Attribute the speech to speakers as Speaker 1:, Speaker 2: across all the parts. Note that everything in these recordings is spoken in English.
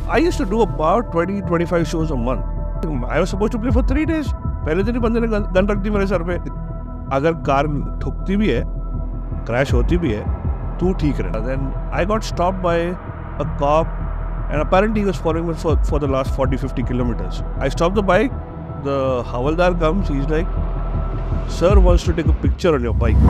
Speaker 1: I used to do about 20-25 shows a month. I was supposed to play for 3 days. पहले दिन ही बंदे ने gun रख दी मेरे सर पे. अगर कार ठुकती भी है, क्रैश होती भी है, तू ठीक रहे. Then I got stopped by a cop, and apparently he was following me for the last 40-50 kilometers. I stopped the bike. The Havaldar comes. He's like, "Sir wants to take a picture on your bike."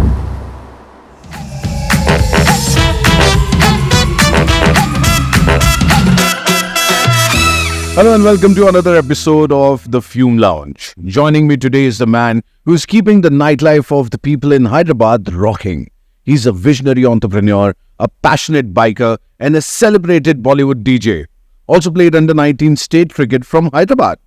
Speaker 2: Hello and welcome to another episode of The Fume Lounge. Joining me today is the man who's keeping the nightlife of the people in Hyderabad rocking. He's a visionary entrepreneur, a passionate biker, and a celebrated Bollywood DJ. Also played under 19 state cricket from Hyderabad.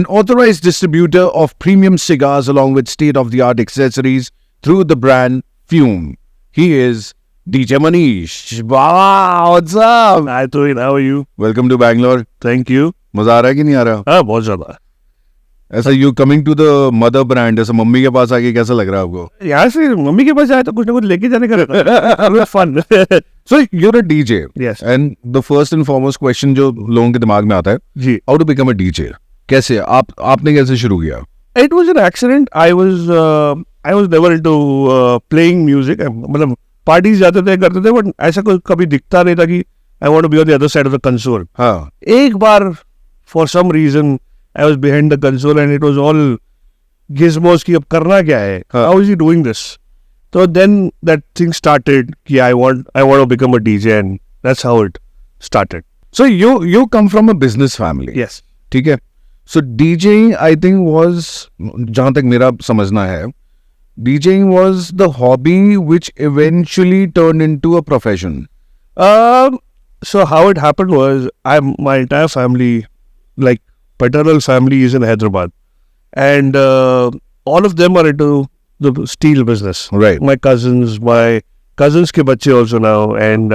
Speaker 2: An authorized distributor of premium cigars along with state-of-the-art accessories through the brand Fume. He is DJ Manish. Wow, what's up?
Speaker 1: Hi, Tuhin. How are you?
Speaker 2: Welcome to Bangalore.
Speaker 1: Thank you.
Speaker 2: मजा आ रहा है कि नहीं आ रहा?
Speaker 1: हाँ, बहुत ज़्यादा.
Speaker 2: ऐसा you coming to the mother brand, ऐसा मम्मी के पास आके कैसा लग रहा है आपको?
Speaker 1: यहाँ से मम्मी के पास जाए तो कुछ ना कुछ लेके जाने का रहता है. Fun.
Speaker 2: So you're a DJ.
Speaker 1: Yes.
Speaker 2: And the first and foremost question जो लोगों के दिमाग में आता है,
Speaker 1: जी.
Speaker 2: how to become a DJ? कैसे आपने कैसे शुरू किया?
Speaker 1: It was an accident. I was never into playing music. मतलब पार्टीज जाते थे करते थे, बट ऐसा कोई कभी दिखता नहीं था कि I want to be on the other side of the console.
Speaker 2: हाँ.
Speaker 1: एक बार for some reason I was behind the console and it was all gizmos कि अब करना क्या है? How is he doing this? So then that thing started कि I want to become a DJ, and that's how it started.
Speaker 2: So you come from a business family.
Speaker 1: Yes.
Speaker 2: ठीक है. So DJing I think was, जहाँ तक मेरा समझना है, DJing was the hobby which eventually turned into a profession.
Speaker 1: So how it happened was, my entire family, like paternal family, is in Hyderabad, and all of them are into the steel business.
Speaker 2: Right.
Speaker 1: My cousins ke bacche also now, and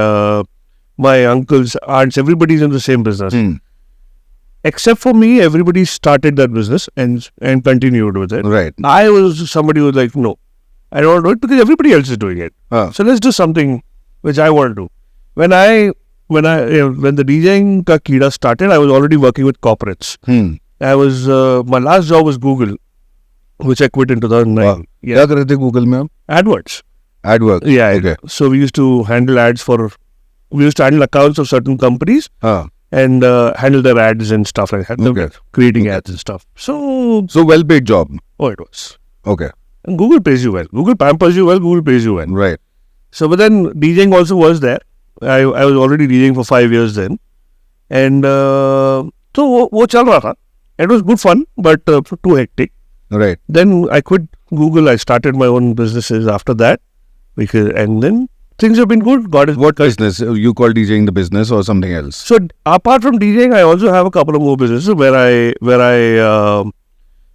Speaker 1: my uncles, aunts, everybody's in the same business. Except for me, everybody started that business and continued with it.
Speaker 2: Right.
Speaker 1: I was somebody who was like, no, I don't want to do it because everybody else is doing it. So let's do something which I want to do. When the DJing ka keeda started, I was already working with corporates. I was my last job was Google, which I quit in 2009.
Speaker 2: Wow.
Speaker 1: Yeah.
Speaker 2: क्या करते थे Google में आप?
Speaker 1: AdWords.
Speaker 2: AdWords.
Speaker 1: Yeah.
Speaker 2: Okay.
Speaker 1: So we used to handle accounts of certain companies. And handle their ads and stuff like that.
Speaker 2: Okay.
Speaker 1: Creating ads and stuff. So
Speaker 2: well paid job.
Speaker 1: Oh, it was.
Speaker 2: Okay.
Speaker 1: And Google pays you well. Google pampers you well. Google pays you well.
Speaker 2: Right.
Speaker 1: So, but then DJing also was there. I was already DJing for 5 years then. And so वो चल रहा था. It was good fun, but too hectic.
Speaker 2: Right.
Speaker 1: Then I quit Google. I started my own businesses after that. And then things have been good.
Speaker 2: What business? You call DJing the business or something else?
Speaker 1: So apart from DJing, I also have a couple of more businesses where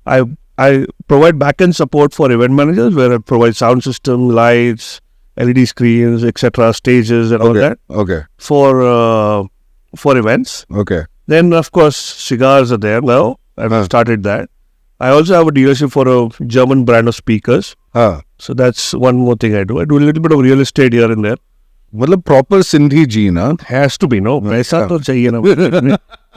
Speaker 1: I provide back-end support for event managers, where I provide sound system, lights, LED screens, etc., stages, and all that.
Speaker 2: Okay.
Speaker 1: For events.
Speaker 2: Okay.
Speaker 1: Then of course cigars are there now. I've started that. I also have a dealership for a German brand of speakers. So that's one more thing I do. I do a little bit of real estate here and there.
Speaker 2: मतलब proper Sindhi जी ना?
Speaker 1: Has to be, no? पैसा तो चाहिए ना.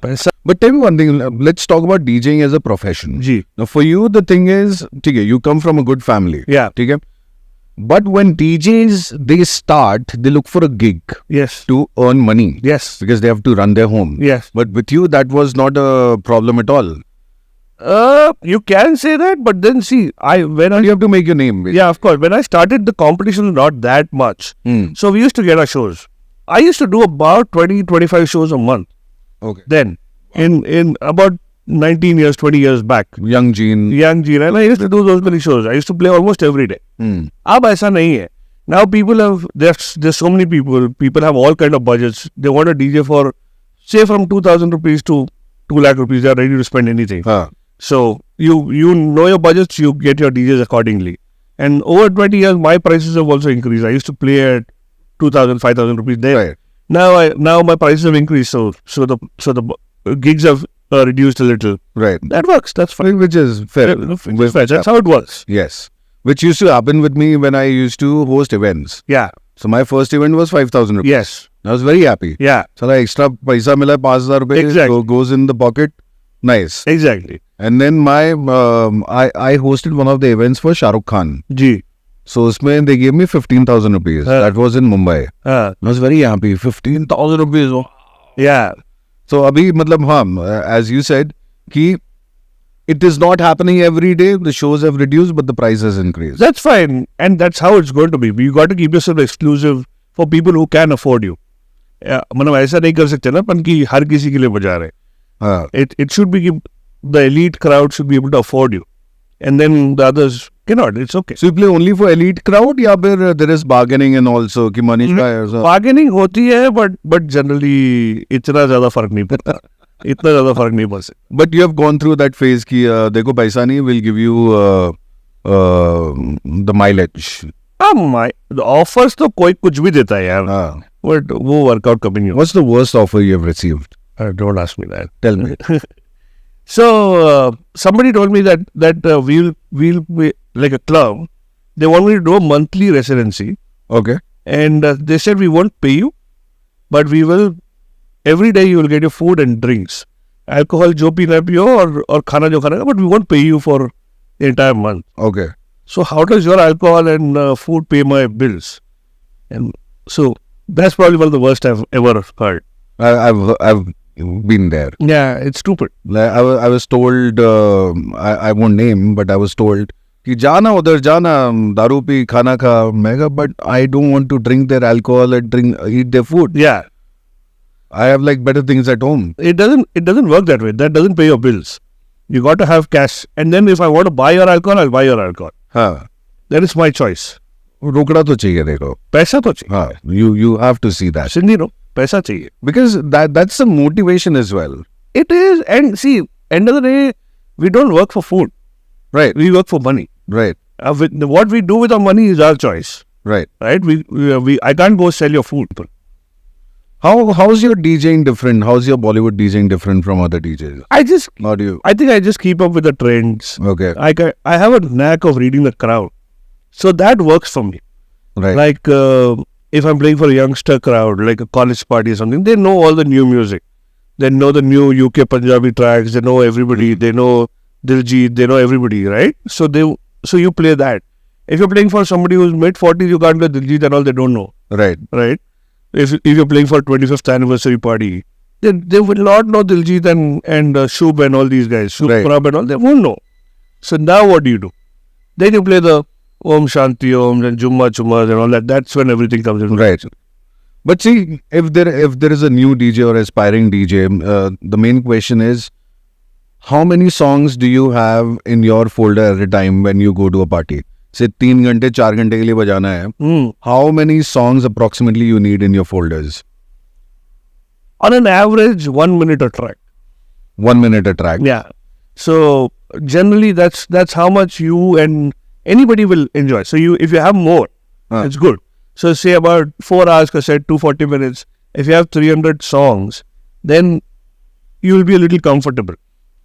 Speaker 1: पैसा.
Speaker 2: But tell me one thing. Let's talk about DJing as a profession.
Speaker 1: Ji.
Speaker 2: Now for you, the thing is, ठीक है, you come from a good family.
Speaker 1: Yeah.
Speaker 2: ठीक है. But when DJs they look for a gig.
Speaker 1: Yes.
Speaker 2: To earn money.
Speaker 1: Yes.
Speaker 2: Because they have to run their home.
Speaker 1: Yes.
Speaker 2: But with you, that was not a problem at all.
Speaker 1: You can say that, but then see,
Speaker 2: you have to make your name.
Speaker 1: Yeah, of course. When I started, the competition was not that much. So we used to get our shows. I used to do about 20-25 shows a month.
Speaker 2: Okay.
Speaker 1: Then, in about 19 years, 20 years back.
Speaker 2: Young Gene.
Speaker 1: And I used to do those many shows. I used to play almost every day. Ab aisa nahi hai. Now people there's so many people have all kind of budgets. They want a DJ for, say, from 2,000 rupees to 2 lakh rupees. They are ready to spend anything. So you know your budgets, you get your DJs accordingly. And over 20 years, my prices have also increased. I used to play at 2,000, 5,000 rupees there. Right. Now my prices have increased, so the gigs have reduced a little.
Speaker 2: Right.
Speaker 1: That works. That's fine.
Speaker 2: Which is fair.
Speaker 1: That's how it works.
Speaker 2: Yes. Which used to happen with me when I used to host events.
Speaker 1: Yeah.
Speaker 2: So my first event was 5,000 rupees.
Speaker 1: Yes.
Speaker 2: I was very happy.
Speaker 1: Yeah,
Speaker 2: Chala extra paisa mila 5,000 rupees.
Speaker 1: Exactly.
Speaker 2: Goes in the pocket. Nice.
Speaker 1: exactly.
Speaker 2: And then I hosted one of the events for Shah Rukh Khan.
Speaker 1: Ji.
Speaker 2: So usme they gave me 15,000 rupees. That was in Mumbai. I was very happy. 15,000 rupees. Oh.
Speaker 1: Yeah.
Speaker 2: So abhi matlab as you said ki it is not happening every day. The shows have reduced, but the price has increased.
Speaker 1: That's fine. And that's how it's going to be. You got to keep yourself exclusive for people who can afford you. मतलब ऐसा नहीं कर सकते ना अपन कि हर किसी के लिए बजा रहे. It should be the elite crowd should be able to afford you, and then the others cannot. It's okay.
Speaker 2: So you play only for elite crowd, या फिर there is bargaining and also कि Manish का है, so-
Speaker 1: Bargaining होती है, but generally इतना ज्यादा फर्क नहीं पड़ता. इतना ज्यादा फर्क नहीं पड़ सकता.
Speaker 2: But you have gone through that phase कि देखो पैसा नहीं, will give you the mileage.
Speaker 1: The offers तो कोई कुछ भी देता है यार.
Speaker 2: हाँ.
Speaker 1: But वो workout कभी नहीं होता.
Speaker 2: What's the worst offer you have received?
Speaker 1: Don't ask me that.
Speaker 2: Tell me.
Speaker 1: So somebody told me that we'll be like a club. They want me to do a monthly residency,
Speaker 2: Okay.
Speaker 1: and they said we won't pay you, but we will every day you will get your food and drinks, alcohol जो पीना पियो और खाना जो खाना, but we won't pay you for the entire month.
Speaker 2: Okay.
Speaker 1: So how does your alcohol and food pay my bills? And so that's probably one of the worst I've ever heard.
Speaker 2: I've been there.
Speaker 1: Yeah, it's stupid.
Speaker 2: Like, I was told, I won't name, but I was told कि जाना उधर जाना दारू P खाना खा मैं but I don't want to drink their alcohol and eat their food.
Speaker 1: Yeah,
Speaker 2: I have like better things at home.
Speaker 1: it doesn't work that way. That doesn't pay your bills. You got to have cash, and then if I want to buy your alcohol, I'll buy your alcohol.
Speaker 2: हाँ.
Speaker 1: That is my choice.
Speaker 2: रोकड़ा तो चाहिए देखो.
Speaker 1: पैसा तो चाहिए.
Speaker 2: हाँ. You have to see that
Speaker 1: Cindy, no, पैसा चाहिए.
Speaker 2: because that's a motivation as well.
Speaker 1: It is, and see, end of the day, we don't work for food.
Speaker 2: Right.
Speaker 1: We work for money.
Speaker 2: Right.
Speaker 1: What we do with our money is our choice.
Speaker 2: Right.
Speaker 1: Right? I can't go sell your food.
Speaker 2: How's your DJing different? How's your Bollywood DJing different from other DJs? How do you?
Speaker 1: I think I just keep up with the trends.
Speaker 2: Okay.
Speaker 1: I have a knack of reading the crowd, so that works for me.
Speaker 2: Right.
Speaker 1: Like if I'm playing for a youngster crowd, like a college party or something, they know all the new music. They know the new UK Punjabi tracks. They know everybody. They know Diljit. They know everybody, right? So you play that. If you're playing for somebody who's mid-40s, you can't play Diljit and all. They don't know,
Speaker 2: Right.
Speaker 1: right? If you're playing for 25th anniversary party, they will not know Diljit and Shub and all these guys, Shub
Speaker 2: Right.
Speaker 1: Prab and all. They won't know. So now what do? Then you play the Om Shanti Om and Jumma Chummas and all that. That's when everything comes in.
Speaker 2: Right. But see, if there is a new DJ or aspiring DJ, the main question is, how many songs do you have in your folder at a time when you go to a party? Say 3 घंटे 4 घंटे के लिए बजाना है. How many songs approximately you need in your folders?
Speaker 1: On an average, 1 minute a track.
Speaker 2: 1 minute a track.
Speaker 1: Yeah. So generally, that's how much you and anybody will enjoy. So if you have more, it's good. So say about 4 hours cassette, 240 minutes. If you have 300 songs, then you will be a little comfortable.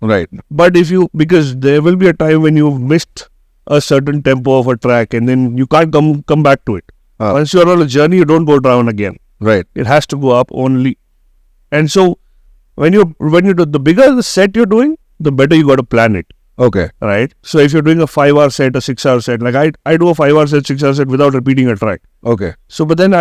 Speaker 2: Right.
Speaker 1: But because there will be a time when you've missed a certain tempo of a track, and then you can't come back to it. Once you're on a journey, you don't go down again.
Speaker 2: Right.
Speaker 1: It has to go up only. And so when you do, the bigger the set you're doing, the better you got to plan it.
Speaker 2: Okay.
Speaker 1: Right? So if you're doing a 5-hour set, a 6-hour set, like I do a 5-hour set, 6-hour set without repeating a track.
Speaker 2: Okay.
Speaker 1: So but then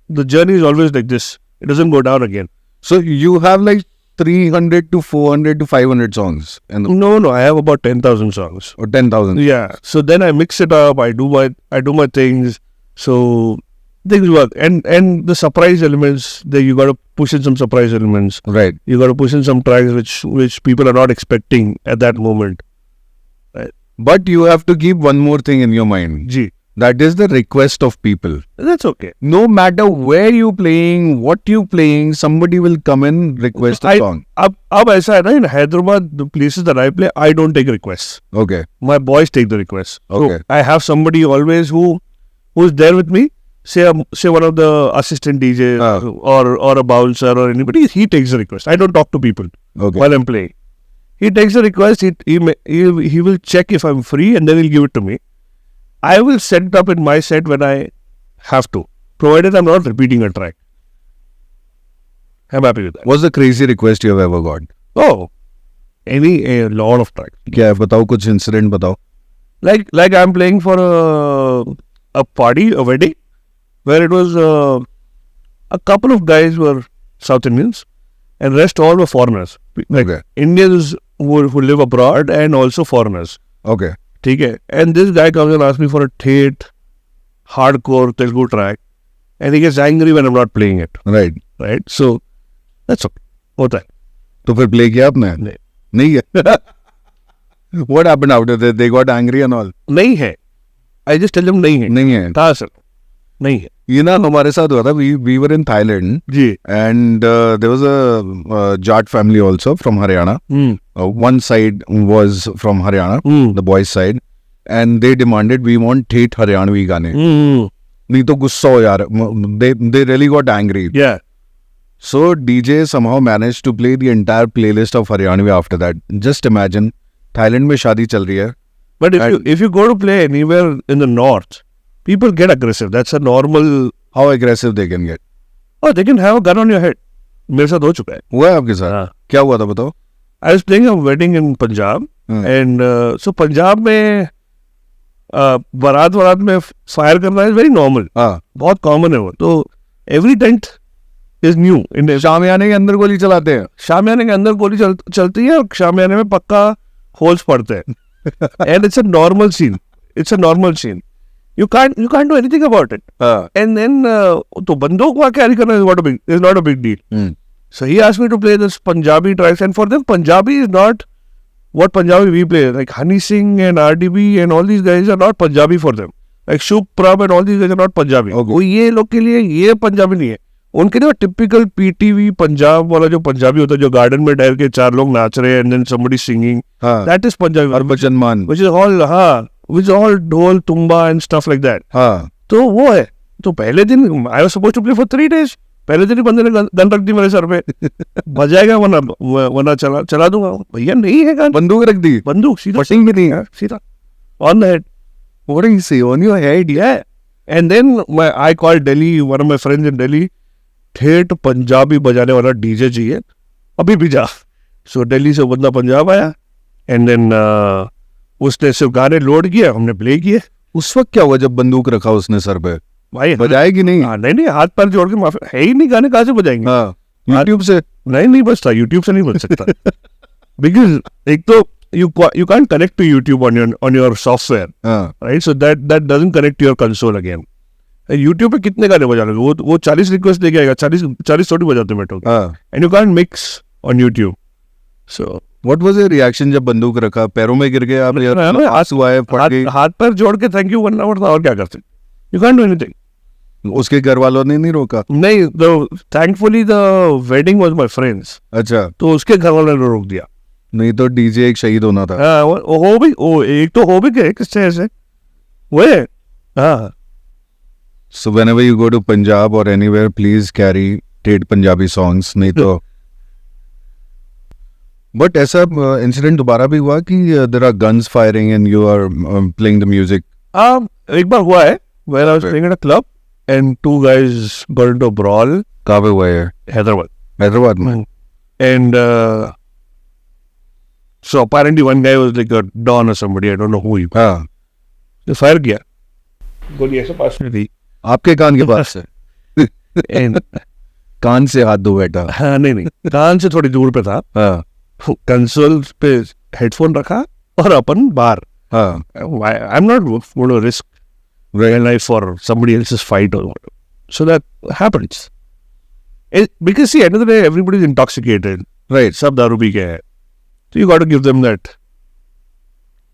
Speaker 1: the journey is always like this. It doesn't go down again.
Speaker 2: So you have like 300 to 400 to 500 songs and
Speaker 1: No, I have about 10,000 songs.
Speaker 2: or 10,000.
Speaker 1: Yeah. So then I mix it up. I do my things. So things work. And the surprise elements, you got to push in some surprise elements.
Speaker 2: Right.
Speaker 1: You got to push in some tracks which people are not expecting at that moment. Right.
Speaker 2: But you have to keep one more thing in your mind.
Speaker 1: Gee,
Speaker 2: That is the request of people.
Speaker 1: that's okay.
Speaker 2: No matter where you playing, what you playing, somebody will come and request a song.
Speaker 1: अब ऐसा है ना, in Hyderabad, the places that I play, I don't take requests.
Speaker 2: Okay.
Speaker 1: My boys take the requests.
Speaker 2: Okay.
Speaker 1: So I have somebody always who's there with me. Say one of the assistant DJs or a bouncer or anybody. He takes the request. I don't talk to people
Speaker 2: Okay.
Speaker 1: while I'm playing. He takes the request. He will check if I'm free and then he'll give it to me. I will set it up in my set when I have to, provided I'm not repeating a track. I'm happy with that.
Speaker 2: What's the crazy request you have ever got?
Speaker 1: Oh, a lot of times.
Speaker 2: क्या है बताओ, कुछ incident बताओ.
Speaker 1: Like I'm playing for a party, a wedding, where it was a couple of guys were South Indians, and rest all were foreigners. Like
Speaker 2: Okay.
Speaker 1: Indians who live abroad and also foreigners.
Speaker 2: Okay.
Speaker 1: ठीक है. And this guy comes and asks me for a Tate hardcore Telugu track, and he gets angry when I'm not playing it.
Speaker 2: Right.
Speaker 1: Right? So that's okay. होता है.
Speaker 2: तो फिर play किया आपने?
Speaker 1: नहीं.
Speaker 2: नहीं है. What happened after that? They got angry and all.
Speaker 1: नहीं है. I just tell them नहीं है.
Speaker 2: नहीं है.
Speaker 1: था सर. नहीं है.
Speaker 2: ये ना हमारे साथ हुआ था. We were in Thailand
Speaker 1: ji.
Speaker 2: and there was a Jat family also from Haryana. One side was from Haryana, the boys side, and they demanded we want Tate Haryanvi गाने. नहीं तो गुस्सा हो यार. They really got angry.
Speaker 1: Yeah.
Speaker 2: So DJ somehow managed to play the entire playlist of Haryanvi after that. Just imagine, Thailand में शादी चल रही है.
Speaker 1: But if you go to play anywhere in the north, people get aggressive. That's a normal.
Speaker 2: How aggressive they can get?
Speaker 1: Oh, they can have a gun on your head. मेरे साथ हो चुका है.
Speaker 2: हुआ है आपके साथ?
Speaker 1: हाँ.
Speaker 2: क्या हुआ था बताओ?
Speaker 1: I was playing a wedding in Punjab, and so Punjab में बारात में फायर करना is very normal.
Speaker 2: हाँ.
Speaker 1: बहुत common है वो. तो every tent is new.
Speaker 2: शामियाने के अंदर गोली चलाते हैं.
Speaker 1: शामियाने के अंदर गोली चलती है और शामियाने में पक्का होल्स पड़ते हैं. And it's a normal scene. It's a normal scene. You can't do anything about it. And then तो बंदूक वहाँ कैरी करना is not a big deal. So he asked me to play this Punjabi tracks, and for them Punjabi is not what Punjabi we play. Like Honey Singh and RDB and all these guys are not Punjabi for them. Like Shub Prab and all these guys are not Punjabi.
Speaker 2: Okay.
Speaker 1: वो ये लोग के लिए ये पंजाबी नहीं है. उनके लिए टिपिकल PTV पंजाब वाला जो पंजाबी होता है, जो गार्डन में ठहर के चार लोग नाच रहे हैं and then somebody singing. That is Punjabi.
Speaker 2: Harbhajan मान.
Speaker 1: Which is all ढोल तुम्बा and stuff like that.
Speaker 2: हाँ.
Speaker 1: तो वो है. तो पहले दिन I was supposed to play for 3 days. पहले दिन ही बंदे ने गन रख दी मेरे सर पे. बजाएगा वरना चला दूंगा. भैया नहीं है गन.
Speaker 2: बंदूक रख दी.
Speaker 1: बंदूक सीधा.
Speaker 2: फटिंग भी नहीं है.
Speaker 1: सीधा. On the head.
Speaker 2: What do you say? On your head?
Speaker 1: Yeah. And then I called Delhi, one of my friends in Delhi. ठेठ पंजाबी बजाने वाला डीजे चाहिए. अभी भी जा. So दिल्ली से बंदा पंजाब आया. And then उसने सिर्फ गाने लोड किया, हमने प्ले किए.
Speaker 2: उस वक्त क्या हुआ जब बंदूक रखा उसने सर पे?
Speaker 1: भाई
Speaker 2: बजाएगी नहीं?
Speaker 1: नहीं हाथ पैर जोड़ के माफी है ही नहीं. गाने कहाँ से बजाएंगे?
Speaker 2: हाँ. YouTube से?
Speaker 1: नहीं बजता. YouTube से नहीं बज सकता. Because एक तो you can't connect to YouTube on your software. Right? So that doesn't connect to your console again. YouTube पे कितने गाने बजा लोगे? वो 40 रिक्वेस्ट लेके आएगा. 40 थोड़ी बजाते बैठो. And you can't mix on YouTube. So
Speaker 2: what was your reaction जब बंदूक रखा? पैरों में गिर गए आप? आंसू आए?
Speaker 1: हाथ पैर जोड़ के थैंक यू बनना पड़ता. और क्या करते? You can't do anything.
Speaker 2: उसके घर वालों ने नहीं रोका?
Speaker 1: नहीं. Thankfully the wedding was my friends.
Speaker 2: अच्छा.
Speaker 1: तो उसके घर वालों ने रोक दिया.
Speaker 2: नहीं तो डीजे एक शहीद होना था.
Speaker 1: हो भी एक तो हो भी गए किससे ऐसे वो. हाँ.
Speaker 2: So whenever you go to Punjab or anywhere, please carry Tate Punjabi songs. नहीं तो. But ऐसा incident दोबारा भी हुआ कि there are guns firing and you are playing the music?
Speaker 1: एक बार हुआ है where I was playing at a club and 2 guys got into a brawl.
Speaker 2: कहाँ पे हुआ है? हैदराबाद में. And
Speaker 1: so apparently one guy was like a don or somebody, I don't know who he was.
Speaker 2: हाँ.
Speaker 1: तो फायर किया. गोली ऐसे पास में थी.
Speaker 2: आपके कान के पास से? कान से हाथ दो बैठा?
Speaker 1: हाँ नहीं कान से थोड़ी दूर पे था.
Speaker 2: हाँ.
Speaker 1: कंसोल पे हेडफोन रखा और अपन बाहर.
Speaker 2: हाँ.
Speaker 1: I'm not going to risk real life for somebody else's fight or whatever. So that happens. Because see, end of the day, everybody is intoxicated.
Speaker 2: Right.
Speaker 1: सब दारू पी के है. So you got to give them that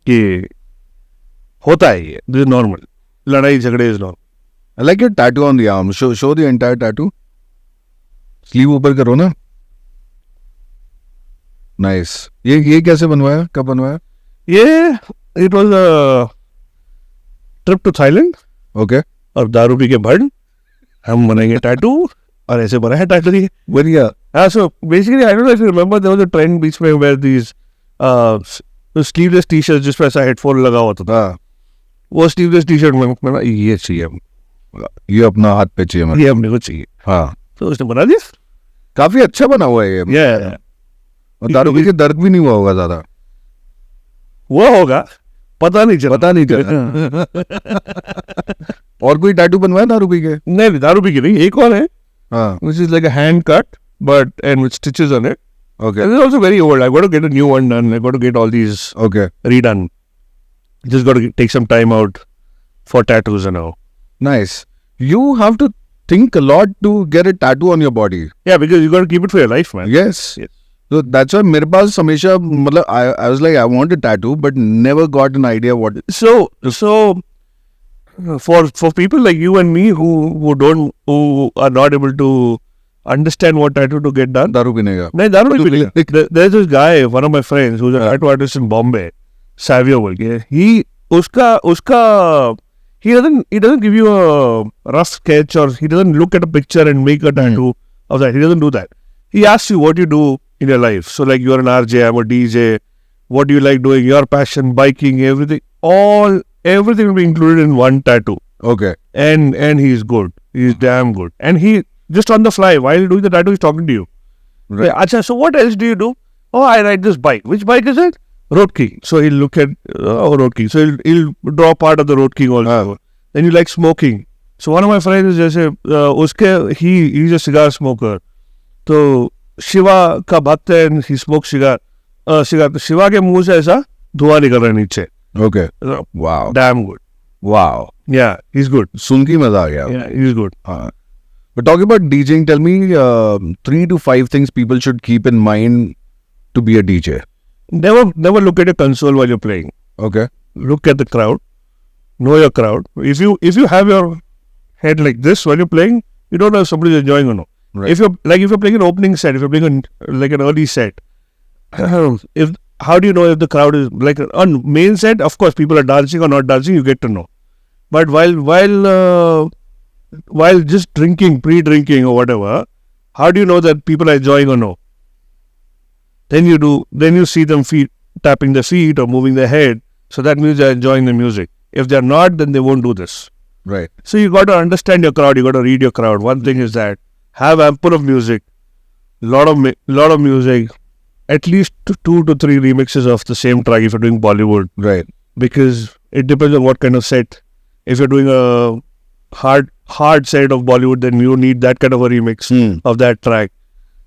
Speaker 1: कि होता है ये. This is normal. लड़ाई झगड़े is normal.
Speaker 2: I like your tattoo on the arm. Show the entire tattoo. Sleeve ऊपर करो ना. Nice. ये कैसे बनवाया? कब बनवाया?
Speaker 1: ये it was a trip to Thailand.
Speaker 2: Okay.
Speaker 1: और दारू पी के भड़ हम बनाएंगे टैटू और ऐसे बना है टैटू. ये
Speaker 2: बढ़िया.
Speaker 1: So basically I don't know if you remember there was a trend बीच में where these sleeveless t-shirts जिस पे ऐसा हेडफोन लगा होता था. वो sleeveless t-shirt में मैंने ये चाहिए.
Speaker 2: ये अपना हाथ पे चाहिए.
Speaker 1: ये अपने को चाहिए.
Speaker 2: हाँ.
Speaker 1: तो उसने बना दिया.
Speaker 2: काफी अच्छा बना हुआ है ये।
Speaker 1: Yeah.
Speaker 2: और दारू पी के दर्द भी नहीं हुआ होगा ज्यादा।
Speaker 1: वो होगा, पता नहीं चला।
Speaker 2: पता नहीं चला। और कोई टैटू बनवाया दारू पी के?
Speaker 1: नहीं, दारू पी के नहीं, एक और है,
Speaker 2: हाँ,
Speaker 1: which is like a hand cut, but and with stitches on it.
Speaker 2: okay,
Speaker 1: And it's also very old. I got to get a new one done. I got to get all these
Speaker 2: okay,
Speaker 1: redone. Just got to take some time out for tattoos and all.
Speaker 2: nice. You have to think a lot to get a tattoo on your body.
Speaker 1: Yeah, because you got to keep it for your life, man.
Speaker 2: Yes.
Speaker 1: Yes.
Speaker 2: So that's why मेरे पास हमेशा मतलब I was like I want a tattoo but never got an idea what.
Speaker 1: So for people like you and me who are not able to understand what tattoo to get done.
Speaker 2: दारू पीने का.
Speaker 1: No, दारू नहीं पीने. There's this guy, one of my friends, who's a tattoo artist in Bombay, Savio बोल के. He doesn't give you a rough sketch, or he doesn't look at a picture and make a tattoo of that. He doesn't do that. He asks you what you do in your life. So like you're an RJ, I'm a DJ. What do you like doing? Your passion, biking, everything. Everything will be included in one tattoo.
Speaker 2: Okay.
Speaker 1: And he's good. He's damn good. And he just on the fly while doing the tattoo, he's talking to you.
Speaker 2: Right.
Speaker 1: Yeah, Acha, so what else do you do? Oh, I ride this bike. Which bike is it? Road King. So he'll look at Road King. So he'll draw part of the Road King also. Then you like smoking. So one of my friends is he's a cigar smoker. So Shiva का भक्त है, and he smokes cigar. तो शिवा के मुंह से ऐसा धुआं निकल रहा है नीचे.
Speaker 2: Okay. Wow.
Speaker 1: Damn good.
Speaker 2: Wow.
Speaker 1: Yeah, he's good.
Speaker 2: सुन के ही मजा आ गया.
Speaker 1: Yeah, he's good.
Speaker 2: But talking about DJing, tell me 3 to 5 things people should keep in mind to be a DJ.
Speaker 1: Never look at a console while you're playing.
Speaker 2: Okay.
Speaker 1: Look at the crowd. Know your crowd. If you have your head like this while you're playing, you don't know if somebody's enjoying or not.
Speaker 2: Right.
Speaker 1: If you're playing an opening set, if you're playing like an early set, how do you know if the crowd is like on main set? Of course, people are dancing or not dancing. You get to know. But while just drinking, pre-drinking or whatever, how do you know that people are enjoying or no? Then you see them tapping their feet or moving their head. So that means they're enjoying the music. If they're not, then they won't do this.
Speaker 2: Right.
Speaker 1: So you got to understand your crowd. You got to read your crowd. One thing is that have ample of music, lot of music, at least 2 to 3 remixes of the same track if you're doing Bollywood.
Speaker 2: Right.
Speaker 1: Because it depends on what kind of set. If you're doing a hard set of Bollywood, then you need that kind of a remix of that track.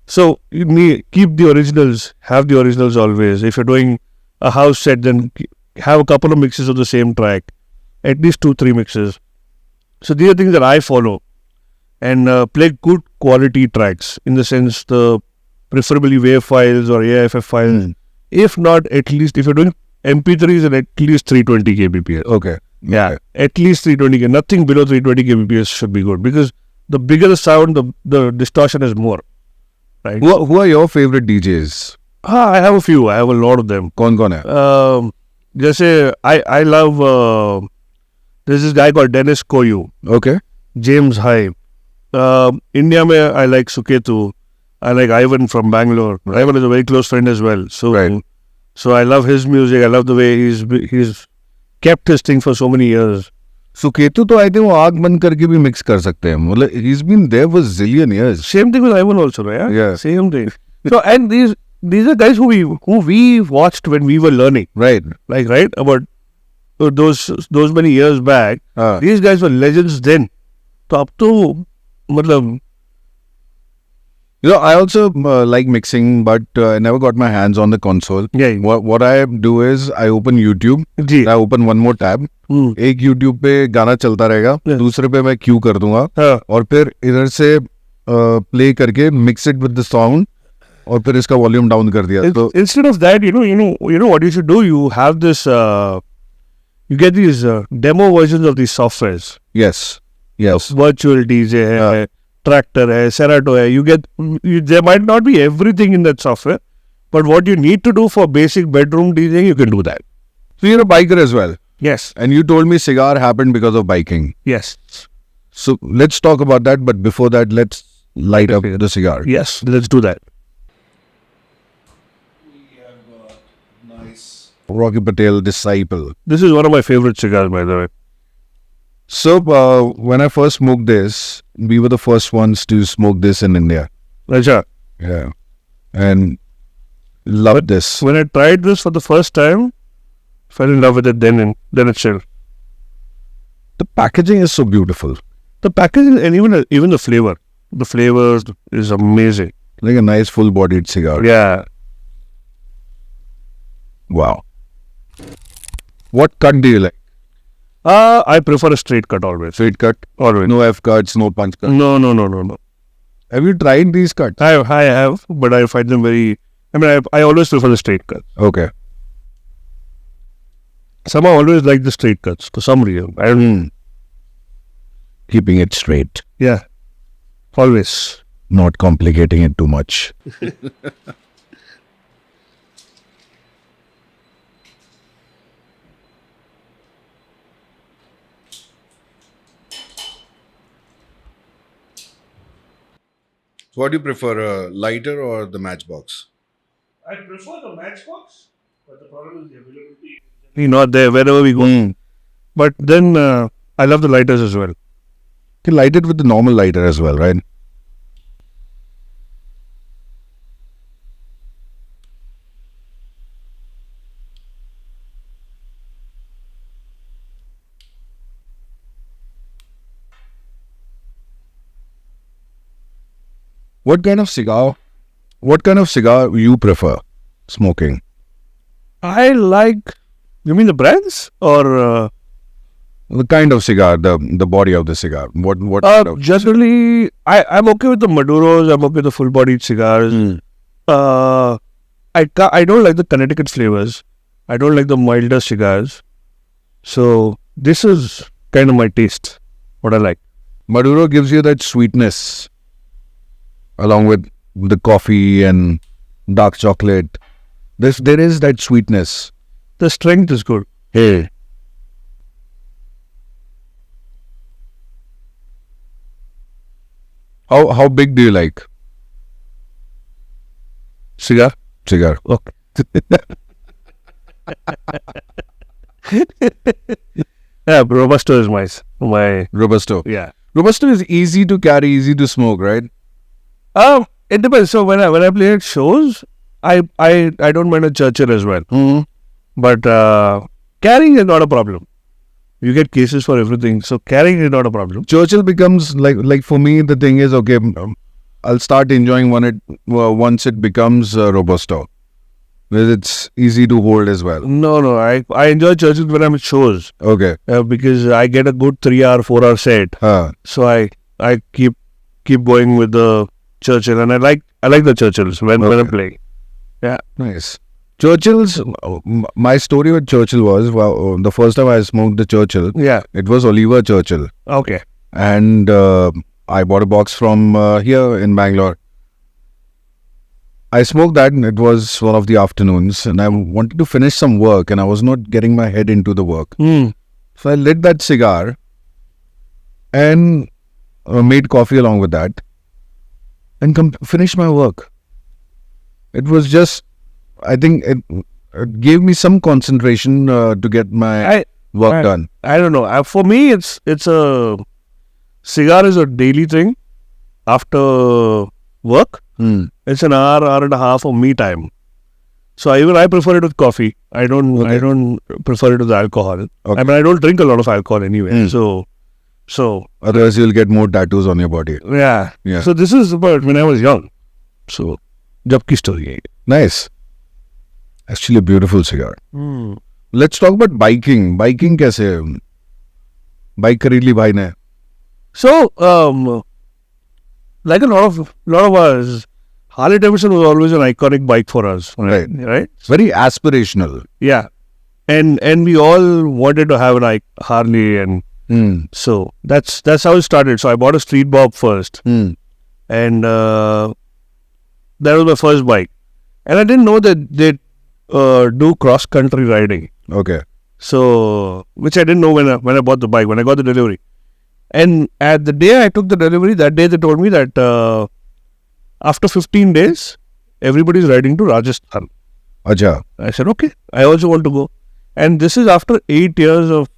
Speaker 1: So you keep the originals, have the originals always. If you're doing a house set, then have a couple of mixes of the same track, at least 2-3 mixes. So these are things that I follow, and play good quality tracks, in the sense preferably WAV files or AIFF files. If not, at least if you're doing MP3s, then at least 320 kbps.
Speaker 2: Okay.
Speaker 1: Yeah, at least 320 kbps. Nothing below 320 kbps should be good, because the bigger the sound, the distortion is more. Right.
Speaker 2: Who are your favorite DJs?
Speaker 1: I have a few. I have a lot of them.
Speaker 2: कौन कौन है?
Speaker 1: जैसे I love there's this guy called Dennis Koyu.
Speaker 2: Okay.
Speaker 1: James Hype. India में I like Suketu. I like Ivan from Bangalore. Right. Ivan is a very close friend as well. So
Speaker 2: right.
Speaker 1: So I love his music. I love the way he's kept his thing for so many years.
Speaker 2: Suketu तो I think वो आग बंद करके भी mix कर सकते हैं. मतलब he's been there for zillion years.
Speaker 1: Same thing with Ivan also, right?
Speaker 2: Yeah.
Speaker 1: Same thing. So and these are guys who we watched when we were learning.
Speaker 2: Right.
Speaker 1: Like about those many years back. These guys were legends then. तो अब तो मतलब.
Speaker 2: You know, I also like mixing, but I never got my hands on the console.
Speaker 1: Yeah.
Speaker 2: What I do is I open YouTube.
Speaker 1: Ji.
Speaker 2: I open one more tab. एक YouTube पे गाना चलता रहेगा, दूसरे पे मैं क्यू कर दूंगा, और फिर इधर से प्ले करके mix it with the sound, और फिर इसका वॉल्यूम डाउन कर दिया. तो
Speaker 1: instead of that, you know what you should do. You have this. You get these demo versions of these softwares.
Speaker 2: Yes.
Speaker 1: Virtual DJ है, Tractor है, Serato है. There might not be everything in that software, but what you need to do for basic bedroom DJing, you can do that.
Speaker 2: So you're a biker as well.
Speaker 1: Yes.
Speaker 2: And you told me cigar happened because of biking.
Speaker 1: Yes.
Speaker 2: So let's talk about that, but before that, let's light up the cigar.
Speaker 1: Yes, let's do that.
Speaker 2: We have got nice Rocky Patel Disciple.
Speaker 1: This is one of my favorite cigars, by the way.
Speaker 2: So when I first smoked this, we were the first ones to smoke this in India.
Speaker 1: Acha.
Speaker 2: Yeah. And love this.
Speaker 1: When I tried this for the first time, fell in love with it then itself.
Speaker 2: The packaging is so beautiful.
Speaker 1: The packaging and even the flavor. The flavors is amazing.
Speaker 2: Like a nice full-bodied cigar.
Speaker 1: Yeah.
Speaker 2: Wow. What cut do you like?
Speaker 1: I prefer a straight cut always.
Speaker 2: Straight cut?
Speaker 1: Always.
Speaker 2: No F cuts, no punch cuts?
Speaker 1: No.
Speaker 2: Have you tried these cuts?
Speaker 1: I have, but I find them very. I mean, I always prefer the straight cuts.
Speaker 2: Okay.
Speaker 1: Somehow I always like the straight cuts for some reason. I don't.
Speaker 2: Keeping it straight.
Speaker 1: Yeah. Always.
Speaker 2: Not complicating it too much.
Speaker 3: What do you prefer, a lighter or the matchbox?
Speaker 1: I prefer the matchbox, but the problem is the availability. Not there wherever we go. But then I love the lighters as well.
Speaker 2: You can light it with the normal lighter as well, right? What kind of cigar you prefer smoking?
Speaker 1: I like. You mean the brands or?
Speaker 2: The kind of cigar, the body of the cigar. What kind of
Speaker 1: Generally, I'm okay with the Maduros. I'm okay with the full-bodied cigars. I don't like the Connecticut flavors. I don't like the milder cigars. So this is kind of my taste. What I like.
Speaker 2: Maduro gives you that sweetness along with the coffee and dark chocolate. There is that sweetness.
Speaker 1: The strength is good.
Speaker 2: Hey. How big do you like
Speaker 1: Cigar.
Speaker 2: Okay.
Speaker 1: Yeah, Robusto is my.
Speaker 2: Robusto.
Speaker 1: Yeah.
Speaker 2: Robusto is easy to carry, easy to smoke, right?
Speaker 1: It depends. So when I play at shows, I don't mind a Churchill as well. But carrying is not a problem. You get cases for everything, so carrying is not a problem.
Speaker 2: Churchill becomes like for me the thing is okay. I'll start enjoying once it becomes Robusto. Because it's easy to hold as well.
Speaker 1: No. I enjoy Churchill when I'm at shows
Speaker 2: Okay.
Speaker 1: because I get a good 3-hour, 4-hour set. So I keep going with the Churchill, and I like the Churchills when I'm playing. Yeah.
Speaker 2: Nice. Churchill's, my story with Churchill was, the first time I smoked the Churchill,
Speaker 1: Yeah.
Speaker 2: it was Oliver Churchill.
Speaker 1: Okay.
Speaker 2: And I bought a box from here in Bangalore. I smoked that and it was one of the afternoons and I wanted to finish some work and I was not getting my head into the work. So I lit that cigar and made coffee along with that and finished my work. It was just, I think it gave me some concentration to get my work done.
Speaker 1: I don't know. For me, it's a cigar is a daily thing. After work, it's an hour and a half of me time. So I prefer it with coffee. I don't prefer it with alcohol.
Speaker 2: Okay.
Speaker 1: I mean, I don't drink a lot of alcohol anyway. So
Speaker 2: Otherwise, you'll get more tattoos on your body.
Speaker 1: yeah.
Speaker 2: Yeah.
Speaker 1: So this is about when I was young. So jab ki story hai.
Speaker 2: Nice. Actually, a beautiful cigar. Let's talk about biking. Biking kaise? Bike kharid li bhai ne.
Speaker 1: So like a lot of us, Harley Davidson was always an iconic bike for us.
Speaker 2: Right.
Speaker 1: Right.
Speaker 2: Very aspirational.
Speaker 1: Yeah. And we all wanted to have an Harley, and so that's how it started. So I bought a Street Bob first, and that was my first bike. And I didn't know that they do cross country riding.
Speaker 2: Okay.
Speaker 1: So which I didn't know when I bought the bike, when I got the delivery. And at the day I took the delivery, that day they told me that after 15 days, everybody's riding to Rajasthan.
Speaker 2: Acha.
Speaker 1: I said, okay, I also want to go. And this is after 8 years of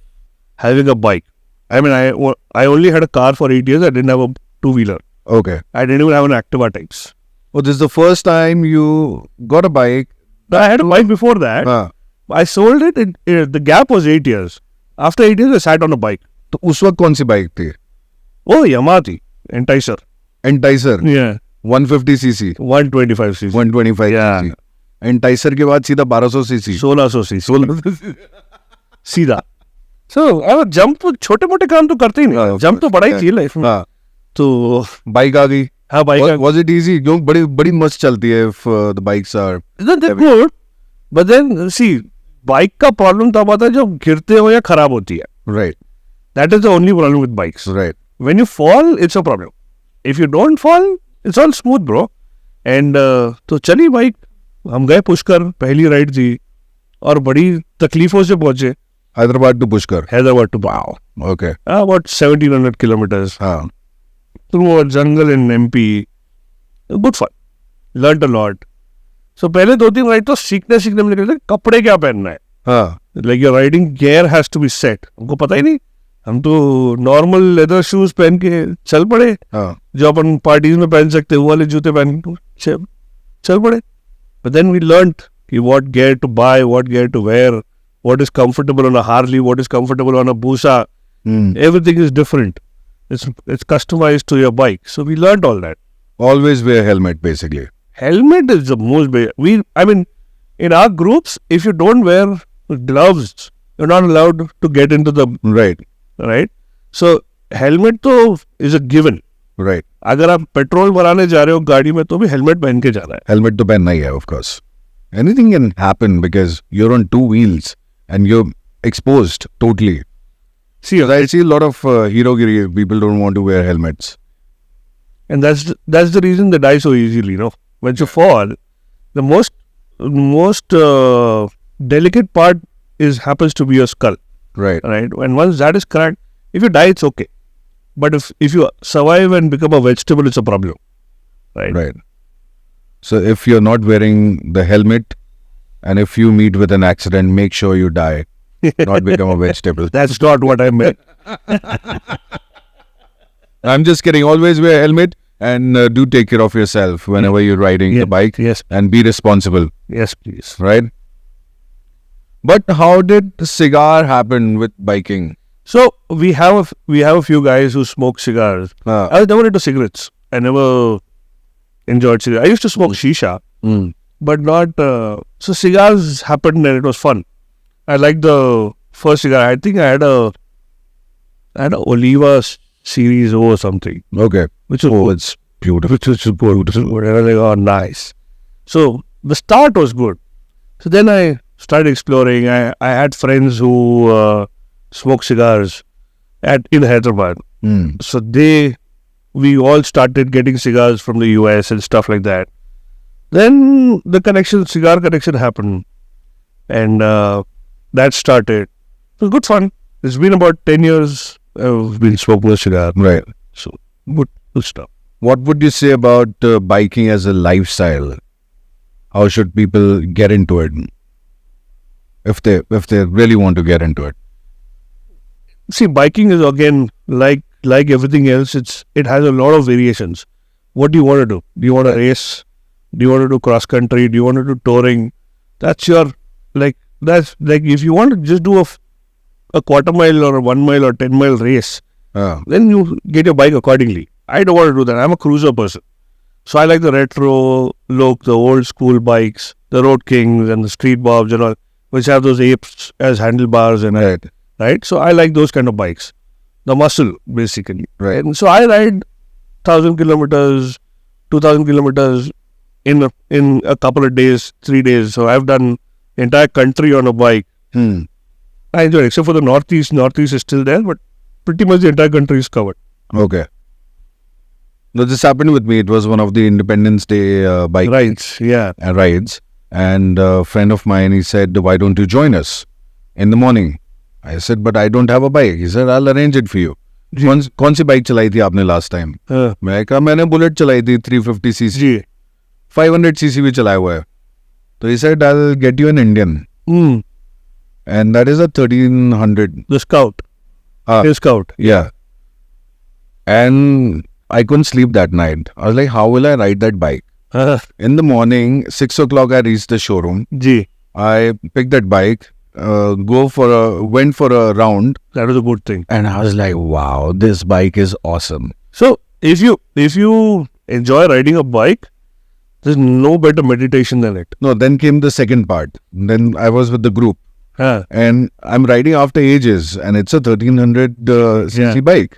Speaker 1: having a bike. I mean, I only had a car for 8 years. I didn't have a two-wheeler.
Speaker 2: Okay.
Speaker 1: I didn't even have an Activa types.
Speaker 2: Oh, this is the first time you got a bike.
Speaker 1: I had a bike before that.
Speaker 2: हाँ.
Speaker 1: I sold it. The gap was 8 years. After 8 years, I sat on a bike.
Speaker 2: तो उस वक्त कौन सी bike थी?
Speaker 1: Oh, Yamaha thi. Enticer.
Speaker 2: Enticer.
Speaker 1: Yeah.
Speaker 2: 150 cc.
Speaker 1: 125 cc.
Speaker 2: 125
Speaker 1: Yeah.
Speaker 2: cc. Enticer के बाद सीधा 1200 cc.
Speaker 1: 1600 cc. सीधा. So, अब जंप छोटे मोटे काम तो करते ही नहीं. जंप तो बड़ा ही चाहिए लाइफ में.
Speaker 2: हाँ.
Speaker 1: तो
Speaker 2: बाइक आ गई.
Speaker 1: हाँ बाइक.
Speaker 2: Was it easy? क्यों बड़ी बड़ी मस्त चलती है if the bikes are.
Speaker 1: Isn't that good? But then see, bike का प्रॉब्लम तब आता है जब गिरते हो या खराब होती है.
Speaker 2: Right.
Speaker 1: That is the only problem with bikes.
Speaker 2: Right.
Speaker 1: When you fall, it's a problem. If you don't fall, it's all smooth, bro. And तो चली बाइक, हम गए पुष्कर, पहली राइड थी और बड़ी तकलीफों से पहुंचे.
Speaker 2: Hyderabad to Pushkar.
Speaker 1: Hyderabad to Wow.
Speaker 2: Okay.
Speaker 1: About 1700 kilometers
Speaker 2: हाँ.
Speaker 1: through a jungle in MP. Good fun. Learned a lot. So पहले 2-3 राइड तो सीखने में निकले थे, कपड़े क्या पहनना है.
Speaker 2: हाँ.
Speaker 1: Like your riding gear has to be set. हमको पता ही नहीं. हम तो नॉर्मल लेदर शूज पहन के चल पड़े.
Speaker 2: हाँ.
Speaker 1: जो अपन पार्टीज में पहन सकते वो वाले जूते पहन के चल पड़े. But then we learned कि what gear to buy, what gear to wear, what is comfortable on a Harley, what is comfortable on a Busa. Everything is different. It's customized to your bike. So we learned all that.
Speaker 2: Always wear helmet basically.
Speaker 1: Helmet is the most in our groups, if you don't wear gloves, you're not allowed to get into the
Speaker 2: Right.
Speaker 1: So helmet तो is a given.
Speaker 2: Right.
Speaker 1: अगर आप petrol भराने जा रहे हो गाड़ी में तो भी हेलमेट पहन के जाना है.
Speaker 2: Helmet तो पहनना ही है, of course. Anything can happen because you're on two wheels and you're exposed totally.
Speaker 1: See,
Speaker 2: I see a lot of hero-giri, people don't want to wear helmets.
Speaker 1: and that's the reason they die so easily. You know, when you fall, the most delicate part happens to be your skull.
Speaker 2: Right.
Speaker 1: Right. And once that is cracked, if you die, it's okay. But if you survive and become a vegetable, it's a problem. Right.
Speaker 2: Right. So if you're not wearing the helmet and if you meet with an accident, make sure you die, not become a vegetable.
Speaker 1: That's not what I meant.
Speaker 2: I'm just kidding. Always wear a helmet and do take care of yourself whenever you're riding the bike.
Speaker 1: Yes.
Speaker 2: And be responsible.
Speaker 1: Yes, please.
Speaker 2: Right? But how did the cigar happen with biking?
Speaker 1: So we have a few guys who smoke cigars. I was never into cigarettes. I never enjoyed cigarettes. I used to smoke shisha, but not. So cigars happened and it was fun. I liked the first cigar. I think I had a Oliva Series O or something.
Speaker 2: Okay.
Speaker 1: Which was good.
Speaker 2: It's beautiful.
Speaker 1: Which was good. And I was like, oh, nice. So the start was good. So then I started exploring. I had friends who smoke cigars in Hyderabad. So we all started getting cigars from the US and stuff like that. Then the cigar connection happened. And that started. It was good fun. It's been about 10 years I've been smoking a cigar.
Speaker 2: Right.
Speaker 1: So good stuff.
Speaker 2: What would you say about biking as a lifestyle? How should people get into it? If they really want to get into it.
Speaker 1: See, biking is again like everything else. It has a lot of variations. What do you want to do? Do you want to race? Do you want to do cross country? Do you want to do touring? That's if you want to just do a quarter mile or a 1 mile or 10 mile race, then you get your bike accordingly. I don't want to do that. I'm a cruiser person. So I like the retro look, the old school bikes, the Road Kings and the Street Bobs and all, which have those apes as handlebars and right? So I like those kind of bikes. The muscle, basically.
Speaker 2: Right.
Speaker 1: And so I ride 1,000 kilometers, 2,000 kilometers in a couple of days, 3 days. So I've done the entire country on a bike. I enjoy it, except for the Northeast. Northeast is still there, but pretty much the entire country is covered.
Speaker 2: Okay. No, this happened with me. It was one of the Independence Day bike
Speaker 1: Rides, yeah.
Speaker 2: rides. And a friend of mine, he said, why don't you join us in the morning? I said, but I don't have a bike. He said, I'll arrange it for you. कौन सी bike चलाई थी आपने last time? मैं कहा मैंने bullet चलाई थी 350 CC, 500 CC भी चलाया हुआ है. तो he said, I'll get you an Indian. And that is a 1300.
Speaker 1: The Scout. The Scout.
Speaker 2: Yeah. And I couldn't sleep that night. I was like, how will I ride that bike?
Speaker 1: हाँ,
Speaker 2: In the morning, 6 o'clock, I reached the showroom.
Speaker 1: Ji,
Speaker 2: I picked that bike, went for a round,
Speaker 1: that was a good thing.
Speaker 2: and I was like, wow, this bike is awesome.
Speaker 1: So if you enjoy riding a bike, there's no better meditation than it.
Speaker 2: No, then came the second part. Then I was with the group,
Speaker 1: हाँ,
Speaker 2: and I'm riding after ages, and it's a 1300 cc
Speaker 1: Yeah.
Speaker 2: bike.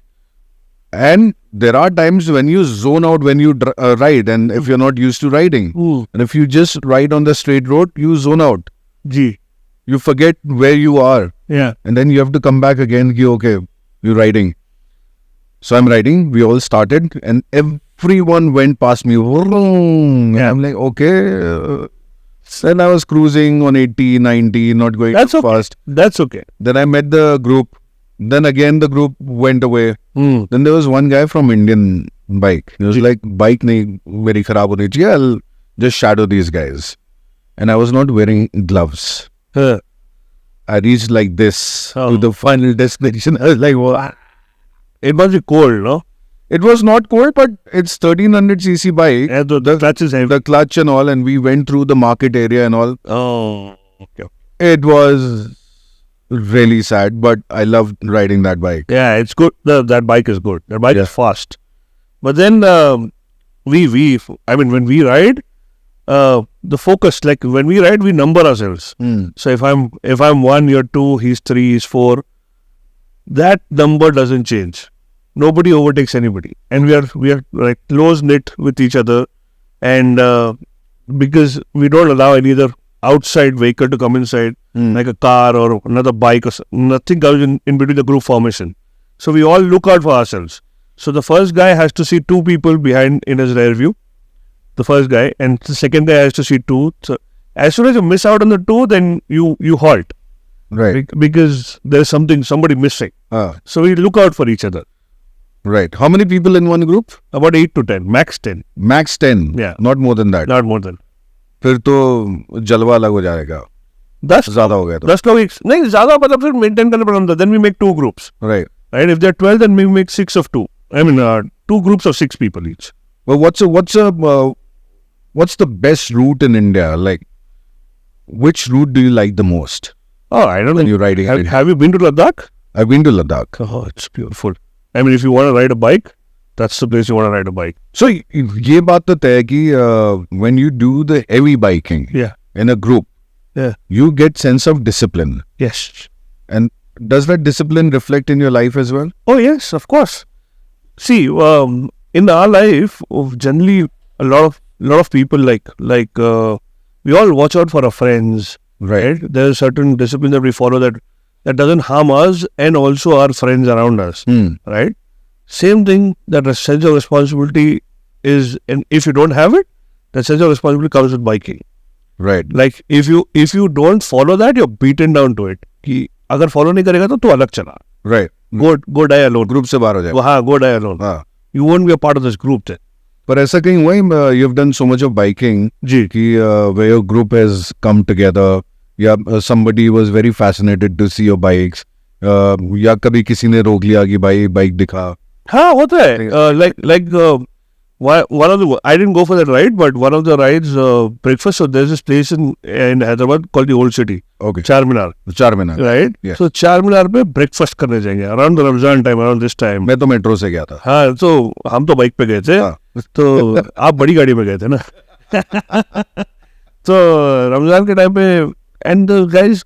Speaker 2: And there are times when you zone out when you ride, and if you're not used to riding, and if you just ride on the straight road, you zone out.
Speaker 1: Ji,
Speaker 2: You forget where you are,
Speaker 1: yeah,
Speaker 2: and then you have to come back again. Okay, you're riding. So I'm riding. We all started, and everyone went past me. And
Speaker 1: Yeah.
Speaker 2: I'm like, okay. Then I was cruising on 80, 90, not going
Speaker 1: that's
Speaker 2: too
Speaker 1: okay.
Speaker 2: fast.
Speaker 1: That's okay.
Speaker 2: Then I met the group. Then again the group went away. Then there was one guy from Indian bike. He was like, bike nahi meri kharab honi chahiye. I'll just shadow these guys. And I was not wearing gloves.
Speaker 1: हाँ,
Speaker 2: I reached like this
Speaker 1: Oh.
Speaker 2: to the final destination. I was like, wow.
Speaker 1: it must be cold, no?
Speaker 2: It was not cold, but it's 1300 cc bike.
Speaker 1: Yeah, the clutch is heavy.
Speaker 2: The clutch and all, and we went through the market area and all.
Speaker 1: Oh, okay.
Speaker 2: It was really sad, but I loved riding that bike.
Speaker 1: Yeah, it's good. That bike is good. That bike
Speaker 2: Yeah.
Speaker 1: is fast. But then when we ride, the focus, like when we ride, we number ourselves. So if I'm 1, you're 2, he's 3, he's 4, that number doesn't change. Nobody overtakes anybody, and we are like close knit with each other, and because we don't allow any other outside vehicle to come inside, like a car or another bike, or nothing comes in between the group formation. So we all look out for ourselves. So the first guy has to see 2 people behind in his rear view. The first guy, and the second guy has to see 2. So as soon as you miss out on the 2, then you halt
Speaker 2: Right.
Speaker 1: because there's somebody missing. So we look out for each other.
Speaker 2: Right. How many people in one group?
Speaker 1: About 8 to 10, max 10,
Speaker 2: Max 10.
Speaker 1: Yeah.
Speaker 2: Not more than that.
Speaker 1: not more than.
Speaker 2: फिर तो जलवा अलग हो जाएगा.
Speaker 1: 10
Speaker 2: ज़्यादा हो गया तो.
Speaker 1: 10 लोग नहीं ज़्यादा मतलब फिर मेंटेन करना पड़ता. Then we make 2 groups.
Speaker 2: Right.
Speaker 1: Right? If there are 12, then we make 6 of 2. I mean, 2 groups of 6 people each.
Speaker 2: Well, what's the best route in India? Like, which route do you like the most
Speaker 1: Oh, I don't
Speaker 2: when
Speaker 1: know.
Speaker 2: you're riding?
Speaker 1: Have you been to Ladakh?
Speaker 2: I've been to Ladakh.
Speaker 1: Oh, it's beautiful. I mean, if you want to ride a bike, that's the place you want to ride a bike.
Speaker 2: So, ये बात तो तय है कि when you do the heavy biking
Speaker 1: Yeah.
Speaker 2: in a group,
Speaker 1: Yeah.
Speaker 2: you get sense of discipline.
Speaker 1: Yes.
Speaker 2: And does that discipline reflect in your life as well?
Speaker 1: Oh, yes, of course. See, in our life, generally, a lot of people we all watch out for our friends. Right? There's certain discipline that we follow that doesn't harm us and also our friends around us. Right? Same thing, that a sense of responsibility is, and if you don't have it, that sense of responsibility comes with biking.
Speaker 2: Right.
Speaker 1: Like if you don't follow that, you're beaten down to it. कि अगर follow नहीं करेगा तो तू अलग चला.
Speaker 2: Right.
Speaker 1: Go die alone.
Speaker 2: Group से बाहर हो जाए.
Speaker 1: हाँ, go die alone.
Speaker 2: हाँ.
Speaker 1: You won't be a part of this group then.
Speaker 2: पर ऐसा कहीं हुआ है, you've done so much of biking
Speaker 1: जी.
Speaker 2: कि where your group has come together, या somebody was very fascinated to see your bikes, या कभी किसी ने रोक लिया कि भाई बाइक दिखा.
Speaker 1: हाँ, होता है. One of the, I didn't go for that ride, but one of the rides, breakfast. So there's this place in Hyderabad called the Old City,
Speaker 2: Okay.
Speaker 1: Charminar,
Speaker 2: Charminar.
Speaker 1: right?
Speaker 2: Yes.
Speaker 1: So Charminar पे breakfast करने जाएंगे around the Ramzan time, around this time.
Speaker 2: मैं तो metro से गया था.
Speaker 1: हाँ, तो हम तो बाइक पे गए थे.
Speaker 2: हाँ.
Speaker 1: तो आप बड़ी गाड़ी में गए थे ना. तो रमजान के टाइम पे, and the guys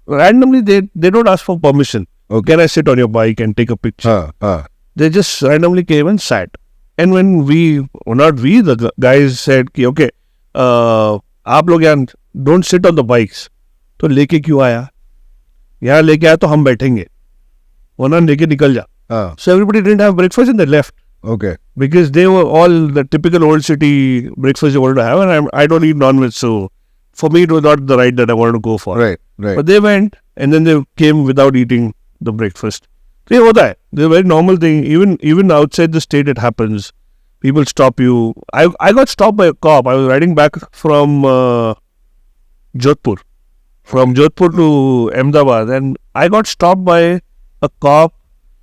Speaker 1: randomly they don't ask for permission.
Speaker 2: Okay.
Speaker 1: Can I sit on your bike and take a picture?
Speaker 2: हाँ, हाँ.
Speaker 1: They just randomly came and sat. And when the guys said कि okay, आप लोग यहाँ don't sit on the bikes. तो लेके क्यों आया? यहाँ लेके आया तो हम बैठेंगे, वरना लेके निकल जा.
Speaker 2: हाँ.
Speaker 1: So everybody didn't have breakfast and they left.
Speaker 2: Okay.
Speaker 1: Because they were all the typical old city breakfast they wanted to have, and I don't eat non-veg, so for me it was not the ride that I wanted to go for.
Speaker 2: Right. Right.
Speaker 1: But they went, and then they came without eating the breakfast. So ये होता है. It's a very normal thing. Even outside the state it happens. People stop you. I got stopped by a cop. I was riding back from Jodhpur. From Jodhpur to Ahmedabad, and I got stopped by a cop,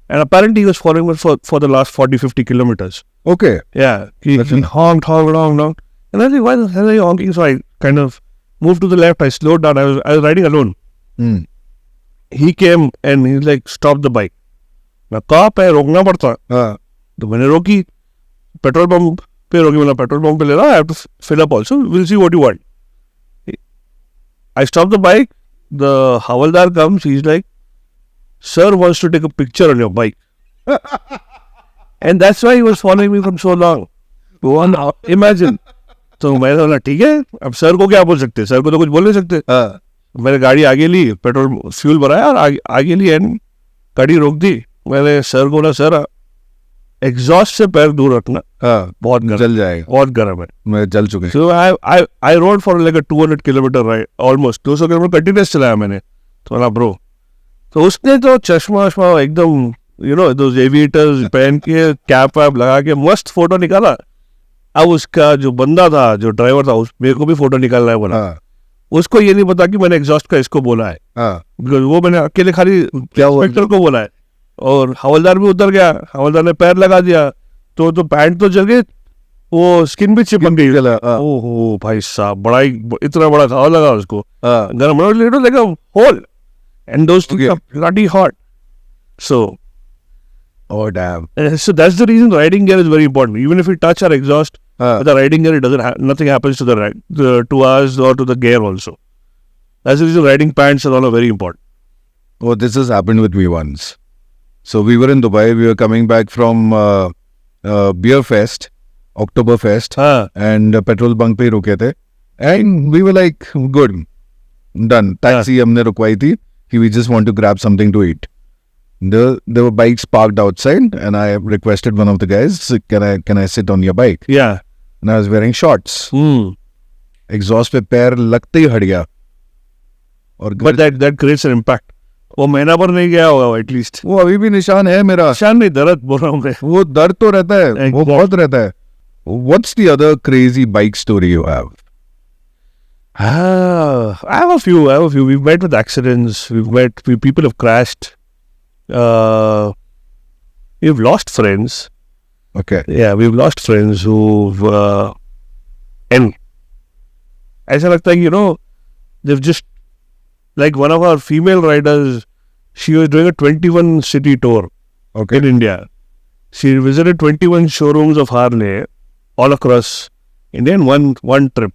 Speaker 1: and apparently he was following me for the last 40-50 kilometers.
Speaker 2: Okay.
Speaker 1: Yeah, he honked. And I was like, why the hell are you honking? So I kind of moved to the left. I slowed down. I was riding alone.
Speaker 2: Hmm.
Speaker 1: He came and he's like, stop the bike. मैं कहाँ पे रोकना पड़ता,
Speaker 2: हाँ.
Speaker 1: तो मैंने रोकी. Petrol pump पे रोकी, मतलब पेट्रोल पंप पे ले रहा. I have to fill up also. We'll see what you want. I stop the bike. The Havaldar comes. He's like, sir wants to take a picture on your bike. And that's why he was following me from so long. One hour. Imagine. तो मैंने बोला ठीक है, अब sir को क्या बोल सकते, सर को तो कुछ बोल नहीं सकते.
Speaker 2: हाँ.
Speaker 1: मैंने गाड़ी आगे ली, पेट्रोल फ्यूल भराया और आगे ली एंड गाड़ी रोक दी. मैंने सर को बोला, सर एग्जॉस्ट से पैर दूर रखना,
Speaker 2: हाँ.
Speaker 1: बहुत गर्म,
Speaker 2: जल जाएगा.
Speaker 1: बहुत गर्म है.
Speaker 2: मैं जल चुके हैं.
Speaker 1: So I rode for like a 200 kilometre ride, almost 200 kilometre continuous चलाया मैंने. तो बोला ब्रो, तो उसने तो चश्मा वश्मा एकदम those aviators पहन के कैप वैप लगा के मस्त फोटो निकाला. अब उसका जो बंदा था, जो ड्राइवर था, मेरे को भी फोटो निकालना है बोला.
Speaker 2: हाँ.
Speaker 1: उसको ये नहीं पता कि मैंने एग्जॉस्ट का इसको बोला है,
Speaker 2: हाँ.
Speaker 1: बिकॉज वो मैंने अकेले खाली
Speaker 2: क्या हुआ?
Speaker 1: इंस्पेक्टर को बोला है. और हवलदार भी उतर गया, हवलदार ने पैर लगा दिया तो पैंट तो जल गई, वो स्किन भी चिपक गई.
Speaker 2: हाँ.
Speaker 1: ओहो भाई साहब, बड़ा ही इतना बड़ा घाव लगा उसको.
Speaker 2: हाँ.
Speaker 1: गर्म like a hole, and those things
Speaker 2: Okay.
Speaker 1: are bloody hot. So
Speaker 2: Oh damn.
Speaker 1: so that's the reason riding gear is very important. Even if we touch our exhaust,
Speaker 2: हाँ.
Speaker 1: the riding gear, it doesn't nothing happens to to us or to the gear also. That's the reason riding pants and all are very important.
Speaker 2: Oh, this has happened with me once. So we were in Dubai. We were coming back from Beer Fest, October Fest,
Speaker 1: हाँ.
Speaker 2: and petrol bunk पे रुके थे. And we were like, good, done. Taxi हमने रुकवाई थी. We just want to grab something to eat. There were bikes parked outside, and I requested one of the guys, can I sit on your bike?
Speaker 1: Yeah.
Speaker 2: And I was wearing shorts. Exhaust पे पैर लगते ही हट गया. और
Speaker 1: But that creates an impact. वो महीना भर नहीं गया होगा एटलीस्ट.
Speaker 2: वो अभी भी निशान है मेरा.
Speaker 1: निशान नहीं, दर्द बोल रहा हूँ मैं.
Speaker 2: वो दर्द तो रहता है, वो बहुत रहता है. What's the other crazy bike story you have?
Speaker 1: I have a few. We've met with accidents. People have crashed. We've lost friends.
Speaker 2: Okay.
Speaker 1: Yeah, we've lost friends who've and ऐसा लगता है कि they've just, like one of our female riders, she was doing a 21 city tour in India. She visited 21 showrooms of Harley all across India in one trip.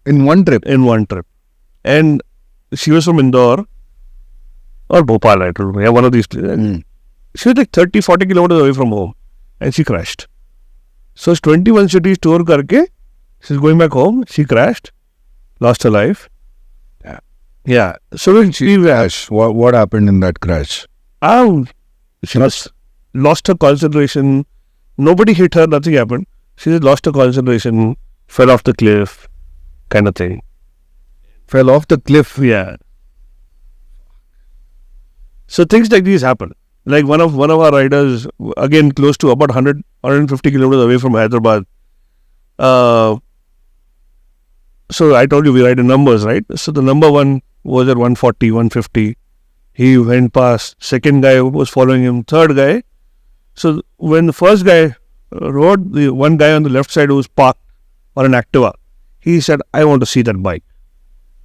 Speaker 2: In one trip?
Speaker 1: In one trip. And she was from Indore or Bhopal, I don't know. Yeah, one of these places. She was like 30-40 kilometers away from home and she crashed. So 21 cities tour karke, she's going back home, she crashed, lost her life. Yeah. So when she
Speaker 2: Crash. What happened in that crash?
Speaker 1: she just lost her concentration. Nobody hit her, nothing happened. She just lost her concentration, fell off the cliff, kind of thing.
Speaker 2: Fell off the cliff.
Speaker 1: Yeah. So things like these happen. Like one of our riders, again close to about 150 kilometers away from Hyderabad. So I told you we ride in numbers, right? So the number one was at 140, 150. He went past. Second guy was following him. Third guy. So when the first guy rode, the one guy on the left side who was parked on an Activa, he said, I want to see that bike.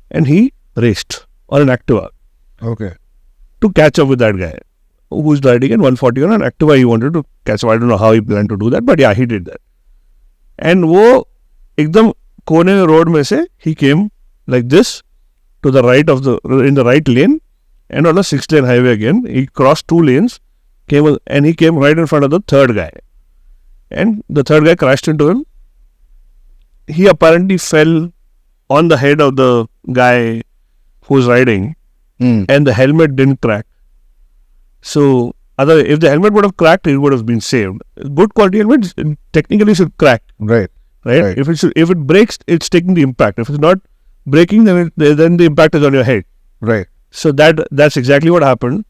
Speaker 1: And he raced on an Activa.
Speaker 2: Okay.
Speaker 1: To catch up with that guy who's riding at 140 on an Activa. He wanted to catch up. I don't know how he planned to do that, but yeah, he did that. And वो एकदम कोने road में से he came like this to the right in the right lane and on a 6-lane highway again. He crossed 2 lanes, he came right in front of the third guy. And the third guy crashed into him. He apparently fell on the head of the guy who's riding. And the helmet didn't crack. So, if the helmet would have cracked, it would have been saved. Good quality helmet technically should crack.
Speaker 2: Right.
Speaker 1: If it breaks, it's taking the impact. If it's not breaking, then the impact is on your head.
Speaker 2: Right.
Speaker 1: So that's exactly what happened.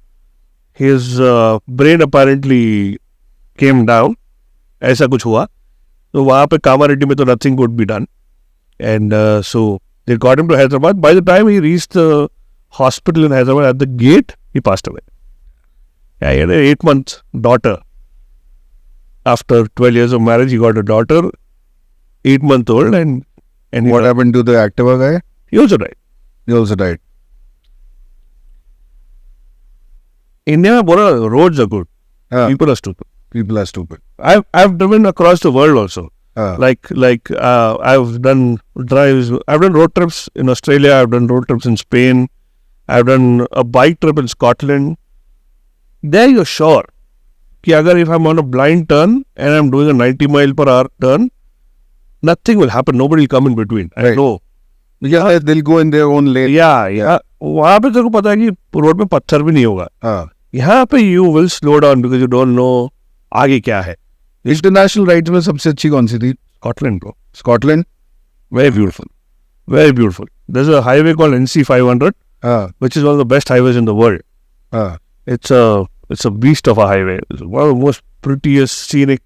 Speaker 1: His brain apparently came down. ऐसा कुछ हुआ. तो वहाँ पे कामारेड्डी में तो nothing could be done. And so they got him to Hyderabad. By the time he reached the hospital in Hyderabad, at the gate, he passed away. Yeah, he had an 8-month daughter. After 12 years of marriage, he got a daughter, 8-month old, and And
Speaker 2: What happened to the Activa guy?
Speaker 1: he also died.
Speaker 2: He also died.
Speaker 1: India में बोला roads are good.
Speaker 2: Ah,
Speaker 1: People are stupid.
Speaker 2: people are stupid.
Speaker 1: I've driven across the world also.
Speaker 2: Ah,
Speaker 1: I've done drives. I've done road trips in Australia. I've done road trips in Spain. I've done a bike trip in Scotland. There you're sure कि अगर if I'm on a blind turn and I'm doing a 90 mile per hour turn, nothing will happen. Nobody will come in between. I
Speaker 2: Right.
Speaker 1: know.
Speaker 2: yeah, they'll go in their own lane.
Speaker 1: Yeah. वहाँ पे तेरे को पता है कि road पे पत्थर भी नहीं होगा.
Speaker 2: Ah,
Speaker 1: यहाँ पे you will slow down because you don't know आगे क्या है.
Speaker 2: इंटरनेशनल राइड्स में सबसे अच्छी कौन सी थी?
Speaker 1: Scotland, bro.
Speaker 2: Scotland.
Speaker 1: Very beautiful. Very beautiful. There's a highway called NC500,
Speaker 2: Ah,
Speaker 1: which is one of the best highways in the world.
Speaker 2: ah,
Speaker 1: It's a beast of a highway. It's one of the most prettiest scenic.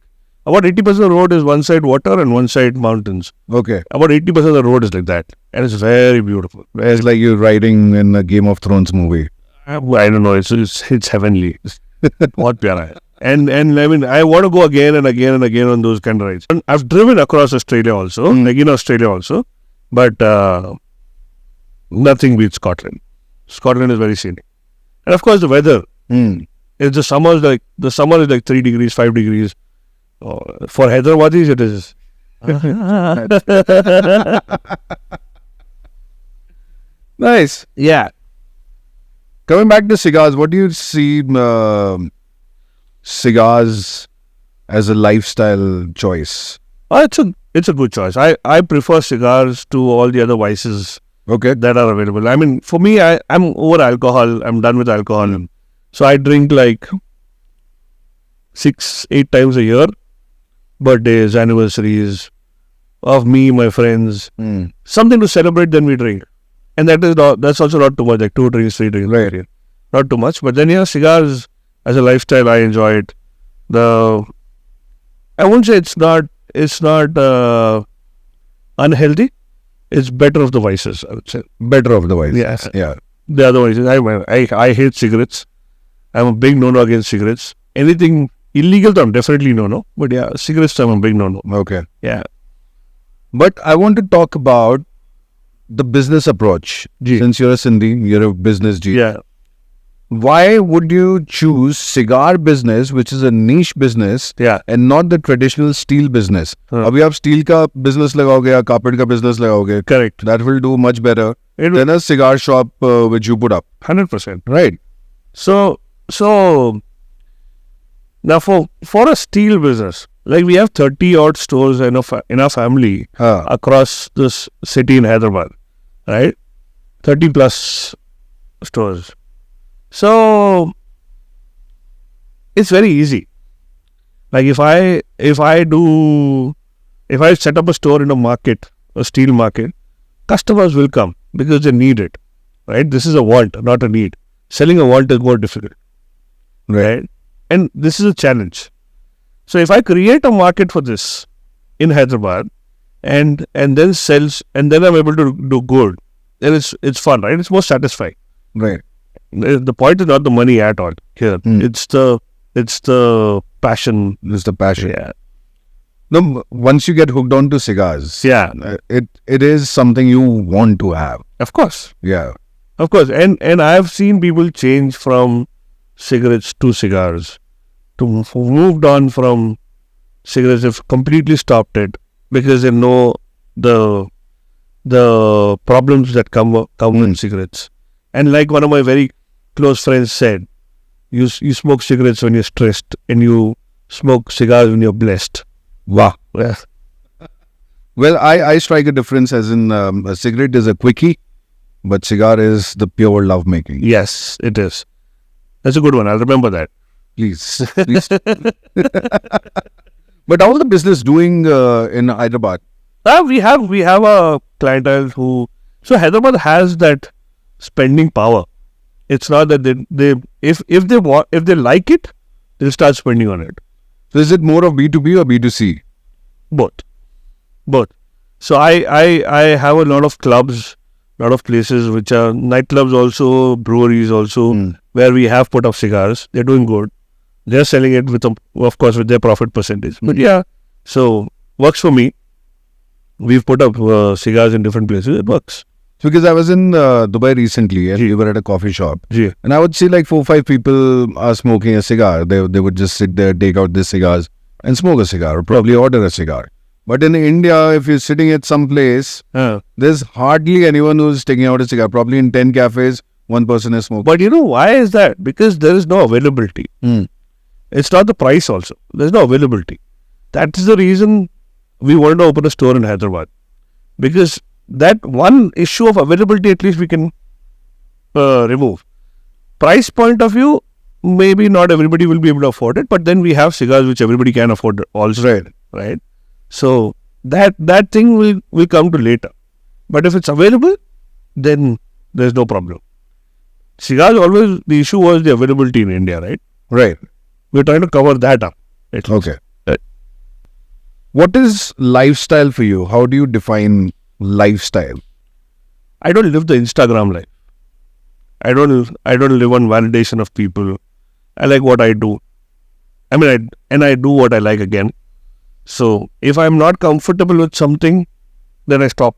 Speaker 1: About 80% of the road is one side water and one side mountains.
Speaker 2: okay.
Speaker 1: About 80% of the road is like that. And it's very beautiful. Very,
Speaker 2: It's like you're riding in a Game of Thrones movie.
Speaker 1: I don't know. It's heavenly. What pyara hai. And I mean, I want to go again and again and again on those kind of rides. And I've driven across Australia also, like in Australia also. But nothing beats Scotland. Scotland is very scenic. And of course the weather.
Speaker 2: Hmm.
Speaker 1: It's the summer is like 3 degrees, 5 degrees. For Hyderabadis, it is.
Speaker 2: Nice.
Speaker 1: Yeah.
Speaker 2: Coming back to cigars, what do you see cigars as a lifestyle choice?
Speaker 1: It's a good choice. I prefer cigars to all the other vices
Speaker 2: Okay.
Speaker 1: that are available. I mean, for me, I'm over alcohol. I'm done with alcohol. So I drink like 6-8 times a year. Birthdays, anniversaries of me, my friends.
Speaker 2: Hmm.
Speaker 1: Something to celebrate, then we drink. And that's also not too much, like 2 drinks, 3 drinks.
Speaker 2: Right.
Speaker 1: Not too much. But then, yeah, cigars as a lifestyle, I enjoy it. I won't say it's not unhealthy. It's better of the vices, I would say.
Speaker 2: Better of the vice.
Speaker 1: Yes.
Speaker 2: Yeah.
Speaker 1: The other vices. I hate cigarettes. I'm a big no-no against cigarettes. Anything illegal, I'm definitely no-no. But yeah, cigarettes, I'm a big no-no.
Speaker 2: Okay.
Speaker 1: Yeah.
Speaker 2: But I want to talk about the business approach.
Speaker 1: Ji.
Speaker 2: Since you're a Sindhi, you're a business G.
Speaker 1: Yeah.
Speaker 2: Why would you choose cigar business, which is a niche business,
Speaker 1: Yeah.
Speaker 2: and not the traditional steel business?
Speaker 1: हाँ.
Speaker 2: अभी आप steel का business लगाओगे या carpet का business लगाओगे,
Speaker 1: Correct.
Speaker 2: that will do much better
Speaker 1: It
Speaker 2: than a cigar shop which you put up,
Speaker 1: 100%.
Speaker 2: right?
Speaker 1: So now for a steel business, like we have 30 odd stores in our family
Speaker 2: हाँ.
Speaker 1: across this city in Hyderabad, right? 30 plus stores. So it's very easy. Like if I set up a store in a market, a steel market, customers will come because they need it, right? This is a want, not a need. Selling a want is more difficult, right? And this is a challenge. So if I create a market for this in Hyderabad and then sells, and then I'm able to do good, then it's fun, right? It's more satisfying.
Speaker 2: Right.
Speaker 1: The point is not the money at all here. It's the passion.
Speaker 2: It's the passion.
Speaker 1: Yeah.
Speaker 2: No, once you get hooked on to cigars,
Speaker 1: Yeah.
Speaker 2: it is something you want to have.
Speaker 1: Of course.
Speaker 2: Yeah.
Speaker 1: Of course. And I've seen people change from cigarettes to cigars, to who moved on from cigarettes, have completely stopped it because they know the problems that come with cigarettes. And like one of my very close friends said, you smoke cigarettes when you're stressed and you smoke cigars when you're blessed.
Speaker 2: Wow.
Speaker 1: Yeah.
Speaker 2: Well, I strike a difference as in a cigarette is a quickie, but cigar is the pure love making.
Speaker 1: Yes, it is. That's a good one. I'll remember that.
Speaker 2: Please. Please. But how is the business doing in Hyderabad?
Speaker 1: We have a clientele who, so Hyderabad has that spending power. It's not that if they like it, they'll start spending on it.
Speaker 2: So is it more of B2B or B2C?
Speaker 1: Both. So I have a lot of clubs, lot of places which are nightclubs also, breweries also, where we have put up cigars. They're doing good. They're selling it with their profit percentage. But yeah, so works for me. we've put up cigars in different places. It works.
Speaker 2: Because I was in Dubai recently and we were at a coffee shop.
Speaker 1: Ji.
Speaker 2: And I would see like 4 or 5 people are smoking a cigar. They would just sit there, take out the cigars and smoke a cigar or probably order a cigar. But in India, if you're sitting at some place, there's hardly anyone who's taking out a cigar. Probably in 10 cafes, one person is smoking.
Speaker 1: But you know why is that? Because there is no availability. It's not the price also. There's no availability. That is the reason we wanted to open a store in Hyderabad. Because that one issue of availability at least we can remove. Price point of view, maybe not everybody will be able to afford it, but then we have cigars which everybody can afford also. Right? So that thing will come to later. But if it's available, then there's no problem. Cigars always, the issue was the availability in India, right?
Speaker 2: Right.
Speaker 1: We're trying to cover that up. At least.
Speaker 2: Okay. What is lifestyle for you? How do you define lifestyle?
Speaker 1: I don't live the Instagram life. I don't live on validation of people. I like what I do. I mean, I do what I like again. So if I'm not comfortable with something, then I stop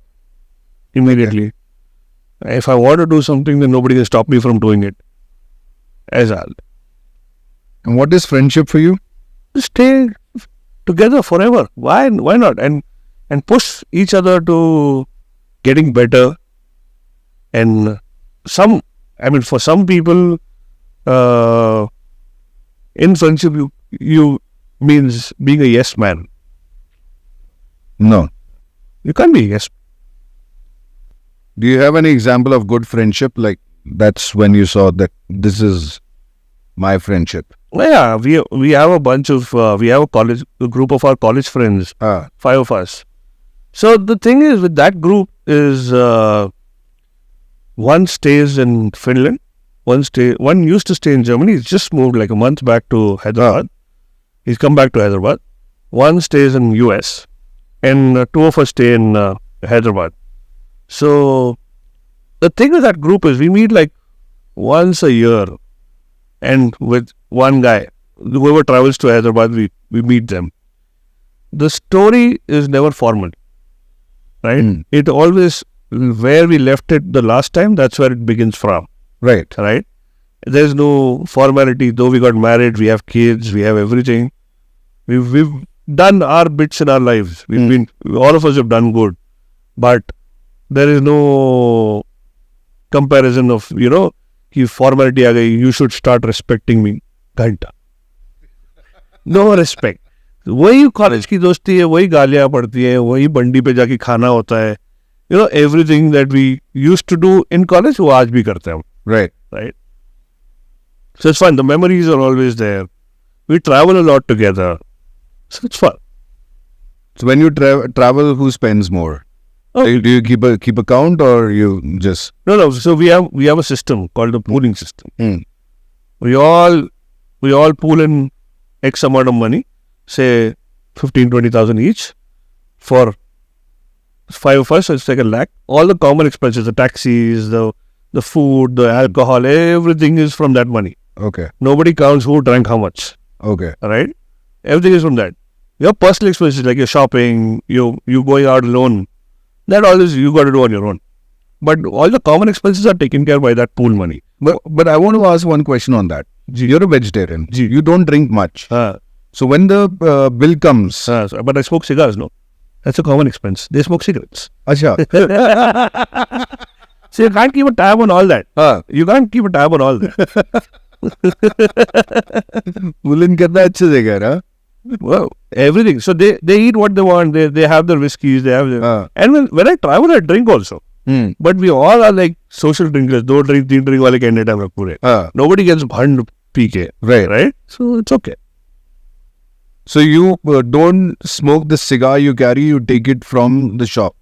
Speaker 1: immediately. Okay. If I want to do something, then nobody can stop me from doing it. And
Speaker 2: what is friendship for you?
Speaker 1: Stay together forever. Why not? And push each other to getting better. And for some people, in friendship, you means being a yes man.
Speaker 2: No.
Speaker 1: You can't be a yes.
Speaker 2: Do you have any example of good friendship? Like that's when you saw that this is my friendship.
Speaker 1: Well, yeah, we have a bunch of we have a group of our college friends, 5 of us. So the thing is with that group is one stays in Finland, one used to stay in Germany. He's just moved like a month back to Hyderabad. He's come back to Hyderabad. One stays in US, and 2 of us stay in Hyderabad. So the thing with that group is we meet like once a year, and with one guy, whoever travels to Hyderabad, we meet them. The story is never formal, right? It always, where we left it the last time, that's where it begins from.
Speaker 2: Right.
Speaker 1: There's no formality. Though we got married, we have kids, we have everything. We've done our bits in our lives. All of us have done good, but there is no comparison of, कि formality आ गई, you should start respecting me. घंटा. No respect. वही college की दोस्ती है, वही गालियाँ पड़ती हैं, वही बंडी पे जाके खाना होता है. Everything that we used to do in college, वो आज भी करते हैं हम. Right. So it's fun. The memories are always there. We travel a lot together. So it's fun.
Speaker 2: So when you travel, who spends more? Do you keep a count or you just...
Speaker 1: No. So we have a system called the pooling system. We all pool in X amount of money, say 15,000-20,000 each for 5 of us. So it's like a lakh. All the common expenses, the taxis, the food, the alcohol, everything is from that money.
Speaker 2: Okay.
Speaker 1: Nobody counts who drank how much.
Speaker 2: Okay.
Speaker 1: Right? Everything is from that. Your personal expenses like your shopping, you going out alone, that all is you got to do on your own. But all the common expenses are taken care by that pool money.
Speaker 2: But I want to ask one question on that. You're a vegetarian. You don't drink much. So when the bill comes...
Speaker 1: but I smoke cigars, no? That's a common expense. They smoke cigarettes.
Speaker 2: Acha.
Speaker 1: So you can't keep a tab on all that. You can't keep a tab on all that.
Speaker 2: Pulling karna achhe jagah, huh?
Speaker 1: Well, everything. So they eat what they want. They have their whiskeys. They have their... And when I travel, I drink also. But we all are like social drinkers. 2 drink, 3 drink wale candidate हम लोग पूरे. Nobody gets burned PK.
Speaker 2: Right.
Speaker 1: So it's okay.
Speaker 2: So you don't smoke the cigar you carry. You take it from the shop.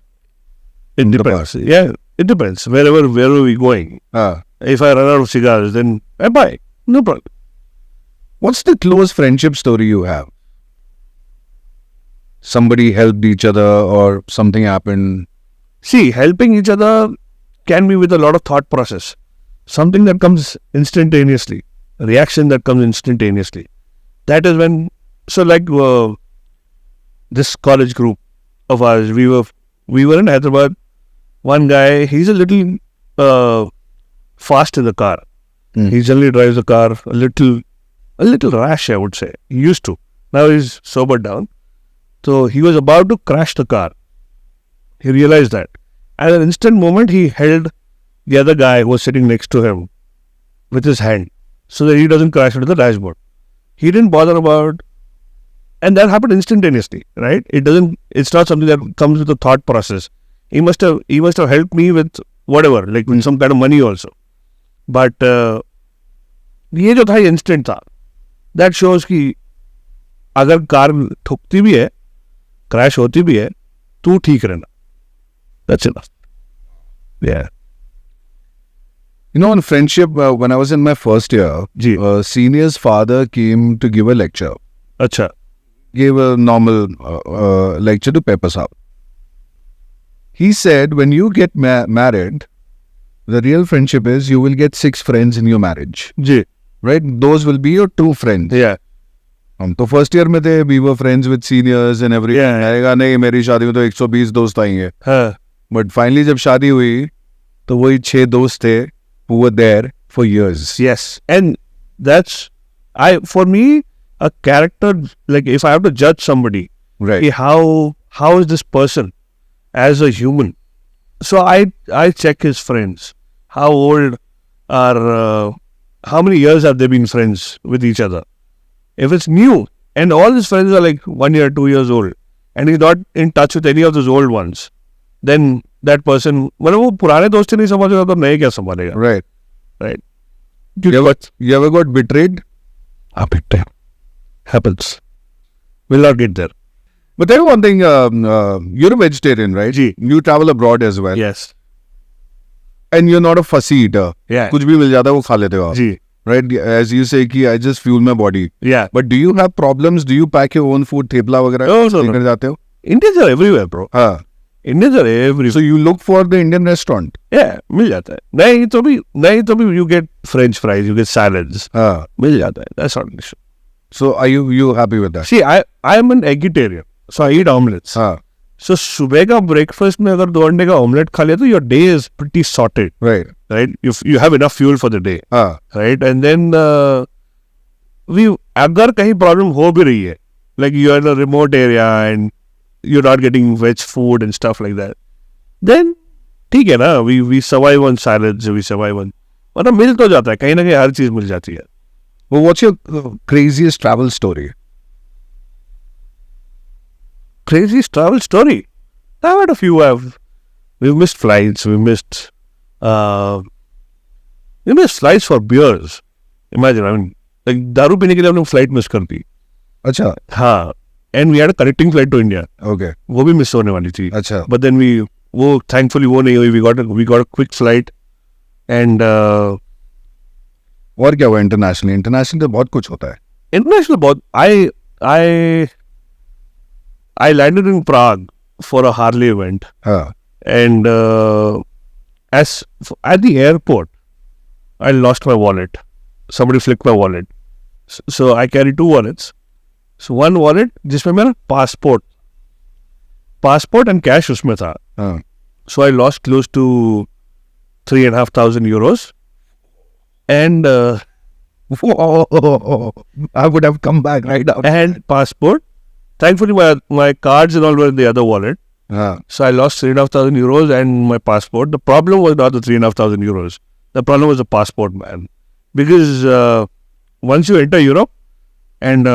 Speaker 1: It depends. Yeah, it depends. Wherever we're going. If I run out of cigars, then I buy. No problem.
Speaker 2: What's the close friendship story you have? Somebody helped each other or something happened?
Speaker 1: See, helping each other can be with a lot of thought process. Something that comes instantaneously. A reaction that comes instantaneously. That is when... So like this college group of ours, we were we were in Hyderabad. One guy, he's a little fast in the car. He generally drives the car a little rash, I would say. He used to. Now he's sobered down. So he was about to crash the car. He realized that. At an instant moment, he held the other guy who was sitting next to him with his hand so that he doesn't crash into the dashboard. He didn't bother about, and that happened instantaneously, right? It's not something that comes with a thought process. He must have helped me with whatever, like with some kind of money also. But ये जो था instant था. That shows कि अगर car ठुकती भी है, crash होती भी है, तू ठीक रहना. That's enough. Yeah.
Speaker 2: You know, in friendship, when I was in my first year,
Speaker 1: ji.
Speaker 2: a senior's father came to give a lecture.
Speaker 1: अच्छा.
Speaker 2: Gave a normal lecture to Pepper Saab. He said, when you get married, the real friendship is you will get 6 friends in your marriage.
Speaker 1: Ji.
Speaker 2: Right? Those will be your true friends.
Speaker 1: Yeah.
Speaker 2: हम तो first year में थे, we were friends with seniors and everything.
Speaker 1: Yeah.
Speaker 2: आएगा नहीं, मेरी शादी में तो 120 दोस्त आएंगे.
Speaker 1: हाँ.
Speaker 2: But finally जब शादी हुई, तो वही 6 दोस्त थे who were there for years.
Speaker 1: Yes. And that's, for me, a character, like if I have to judge somebody,
Speaker 2: Right.
Speaker 1: how is this person as a human? So I check his friends. How old are, how many years have they been friends with each other? If it's new, and all his friends are like 1 year, 2 years old, and he's not in touch with any of those old ones, then that person, मतलब वो पुराने दोस्त ही नहीं समझेगा तो नए क्या संभालेगा?
Speaker 2: Right.
Speaker 1: Right?
Speaker 2: You ever got betrayed?
Speaker 1: Big time. Happens. Will not get there.
Speaker 2: But tell you one thing, you're a vegetarian, right?
Speaker 1: Ji.
Speaker 2: You travel abroad as well.
Speaker 1: Yes.
Speaker 2: And you're not a fussy eater.
Speaker 1: Yeah.
Speaker 2: कुछ भी मिल जाता है वो खा लेते हो आप.
Speaker 1: जी.
Speaker 2: Right? As you say कि I just fuel my body.
Speaker 1: Yeah.
Speaker 2: But do you have problems? Do you pack your own food? Thepla वगैरह
Speaker 1: No.
Speaker 2: लेकर जाते हो?
Speaker 1: Indians are everywhere, bro.
Speaker 2: हाँ.
Speaker 1: Indians are everywhere.
Speaker 2: So you look for the Indian restaurant.
Speaker 1: Yeah, मिल जाता है. नहीं तो भी you get French fries, you get salads.
Speaker 2: हाँ.
Speaker 1: मिल जाता है. That's not an issue.
Speaker 2: So are you happy with that?
Speaker 1: See, I am an vegetarian, so I eat omelets.
Speaker 2: हाँ.
Speaker 1: So सुबह का breakfast में अगर 2 अंडे का omelet खा लिया तो your day is pretty sorted,
Speaker 2: Right.
Speaker 1: right? You have enough fuel for the day,
Speaker 2: हाँ.
Speaker 1: right? And then अगर कहीं problem हो भी रही है, like you are in a remote area and you're not getting veg food and stuff like that, then ठीक है ना, we survive on salads, we survive on, मतलब मिल तो जाता है, कहीं ना कहीं हर चीज मिल जाती है.
Speaker 2: Well, what's your craziest travel story?
Speaker 1: Craziest travel story? I've had a few. We've missed flights. We missed flights for beers. Imagine, I mean, like दारू पीने के लिए हमने flight miss कर दी.
Speaker 2: अच्छा.
Speaker 1: हाँ. And we had a connecting flight to India.
Speaker 2: Okay.
Speaker 1: वो भी miss होने वाली थी.
Speaker 2: अच्छा.
Speaker 1: But then वो thankfully वो नहीं हुई. We got a quick flight. And
Speaker 2: और क्या हुआ internationally? International तो बहुत कुछ होता है.
Speaker 1: international बहुत. I landed in Prague for a Harley event.
Speaker 2: हाँ.
Speaker 1: And at the airport, I lost my wallet. Somebody flicked my wallet. So I carry 2 wallets. So one wallet जिसमें मेरा passport and cash उसमें था.
Speaker 2: हाँ.
Speaker 1: So I lost close to 3,500 euros. And
Speaker 2: I would have come back right up.
Speaker 1: and passport. Thankfully, my cards and all were in the other wallet.
Speaker 2: हाँ.
Speaker 1: So I lost 3,500 euros and my passport. The problem was not the 3,500 euros. The problem was the passport, man. Because once you enter Europe, and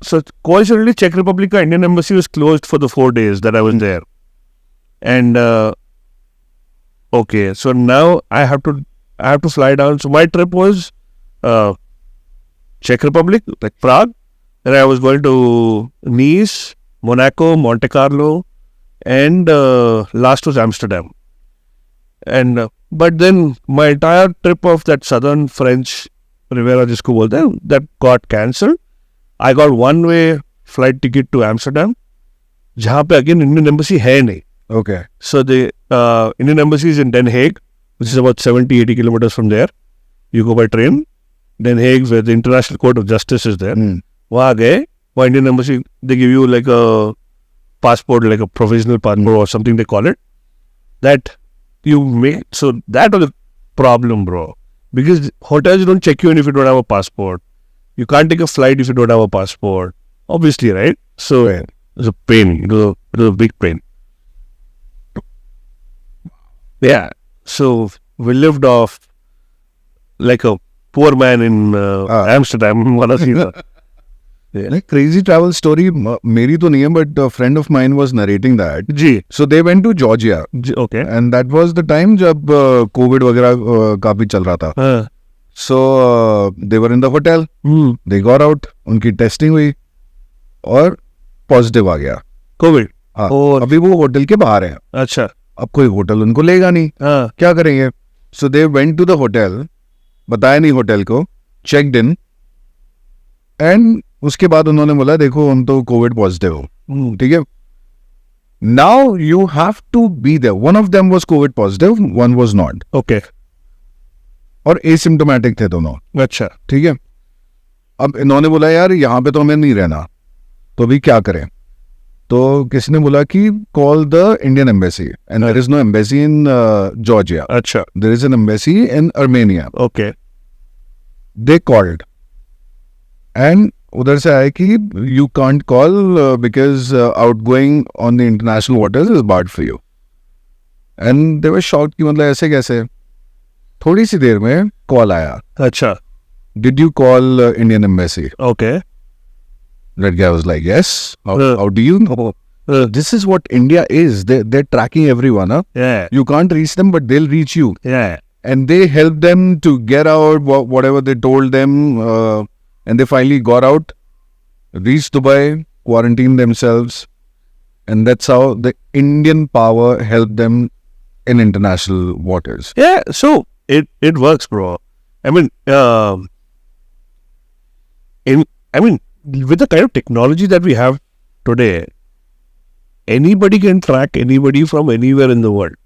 Speaker 1: so coincidentally, Czech Republic Indian embassy was closed for the 4 days that I was there. And okay, so now I have to fly down. So my trip was Czech Republic, like Prague. Then I was going to Nice, Monaco, Monte Carlo, and last was Amsterdam. And but then my entire trip of that southern French Riviera जिसको बोलते हैं, that got cancelled. I got one-way flight ticket to Amsterdam, जहाँ पे again Indian embassy है नहीं.
Speaker 2: Okay.
Speaker 1: So the Indian embassy is in Den Haag, which is about 70-80 kilometers from there. You go by train. Den Haag, where the International Court of Justice is there. वहाँ गए, वहाँ Indian embassy, they give you like a passport, like a provisional passport or something they call it, that you make. So that was a problem, bro. Because hotels don't check you in if you don't have a passport. You can't take a flight if you don't have a passport. Obviously, right? So
Speaker 2: Right.
Speaker 1: it was a pain. It was a big pain. Yeah. So we lived off like a poor man in Amsterdam. One of the
Speaker 2: Like crazy travel story, मेरी तो नहीं है, but a friend of mine was narrating that.
Speaker 1: G.
Speaker 2: So they went to Georgia,
Speaker 1: Okay.
Speaker 2: and that was the time जब COVID वगैरह काफी चल रहा था. So they were in the hotel. They got out. उनकी टेस्टिंग हुई और positive आ गया.
Speaker 1: COVID.
Speaker 2: हाँ,
Speaker 1: और-
Speaker 2: अभी वो होटल के बाहर हैं.
Speaker 1: अच्छा.
Speaker 2: अब कोई होटल उनको लेगा नहीं.
Speaker 1: हाँ.
Speaker 2: क्या करेंगे? So they went to the hotel, बताया नहीं होटल को, चेकड इन, एंड उसके बाद उन्होंने बोला देखो हम तो कोविड पॉजिटिव हो. ठीक है. Now you have to be there. One of them was COVID positive, one was not,
Speaker 1: Okay.
Speaker 2: और एसिम्प्टोमेटिक थे दोनों.
Speaker 1: अच्छा.
Speaker 2: ठीक है. अब इन्होंने बोला यार यहाँ पे तो हमें नहीं रहना, तो अभी क्या करें? तो किसी ने बोला कि call the Indian embassy, and there is no embassy in Georgia.
Speaker 1: अच्छा.
Speaker 2: There is an embassy in Armenia.
Speaker 1: Okay.
Speaker 2: They called, and उधर से आए कि you can't call because outgoing on the international waters is barred for you. And they were shocked कि मतलब ऐसे कैसे. थोड़ी सी देर में कॉल आया.
Speaker 1: अच्छा.
Speaker 2: Did you call Indian embassy?
Speaker 1: Okay.
Speaker 2: That guy was like, yes. How do you know? This is what India is. They're tracking everyone. Huh?
Speaker 1: Yeah.
Speaker 2: You can't reach them, but they'll reach you.
Speaker 1: Yeah.
Speaker 2: And they helped them to get out whatever they told them, and they finally got out, reached Dubai, quarantined themselves, and that's how the Indian power helped them in international waters.
Speaker 1: Yeah. So it works, bro. I mean, with the kind of technology that we have today, anybody can track anybody from anywhere in the world.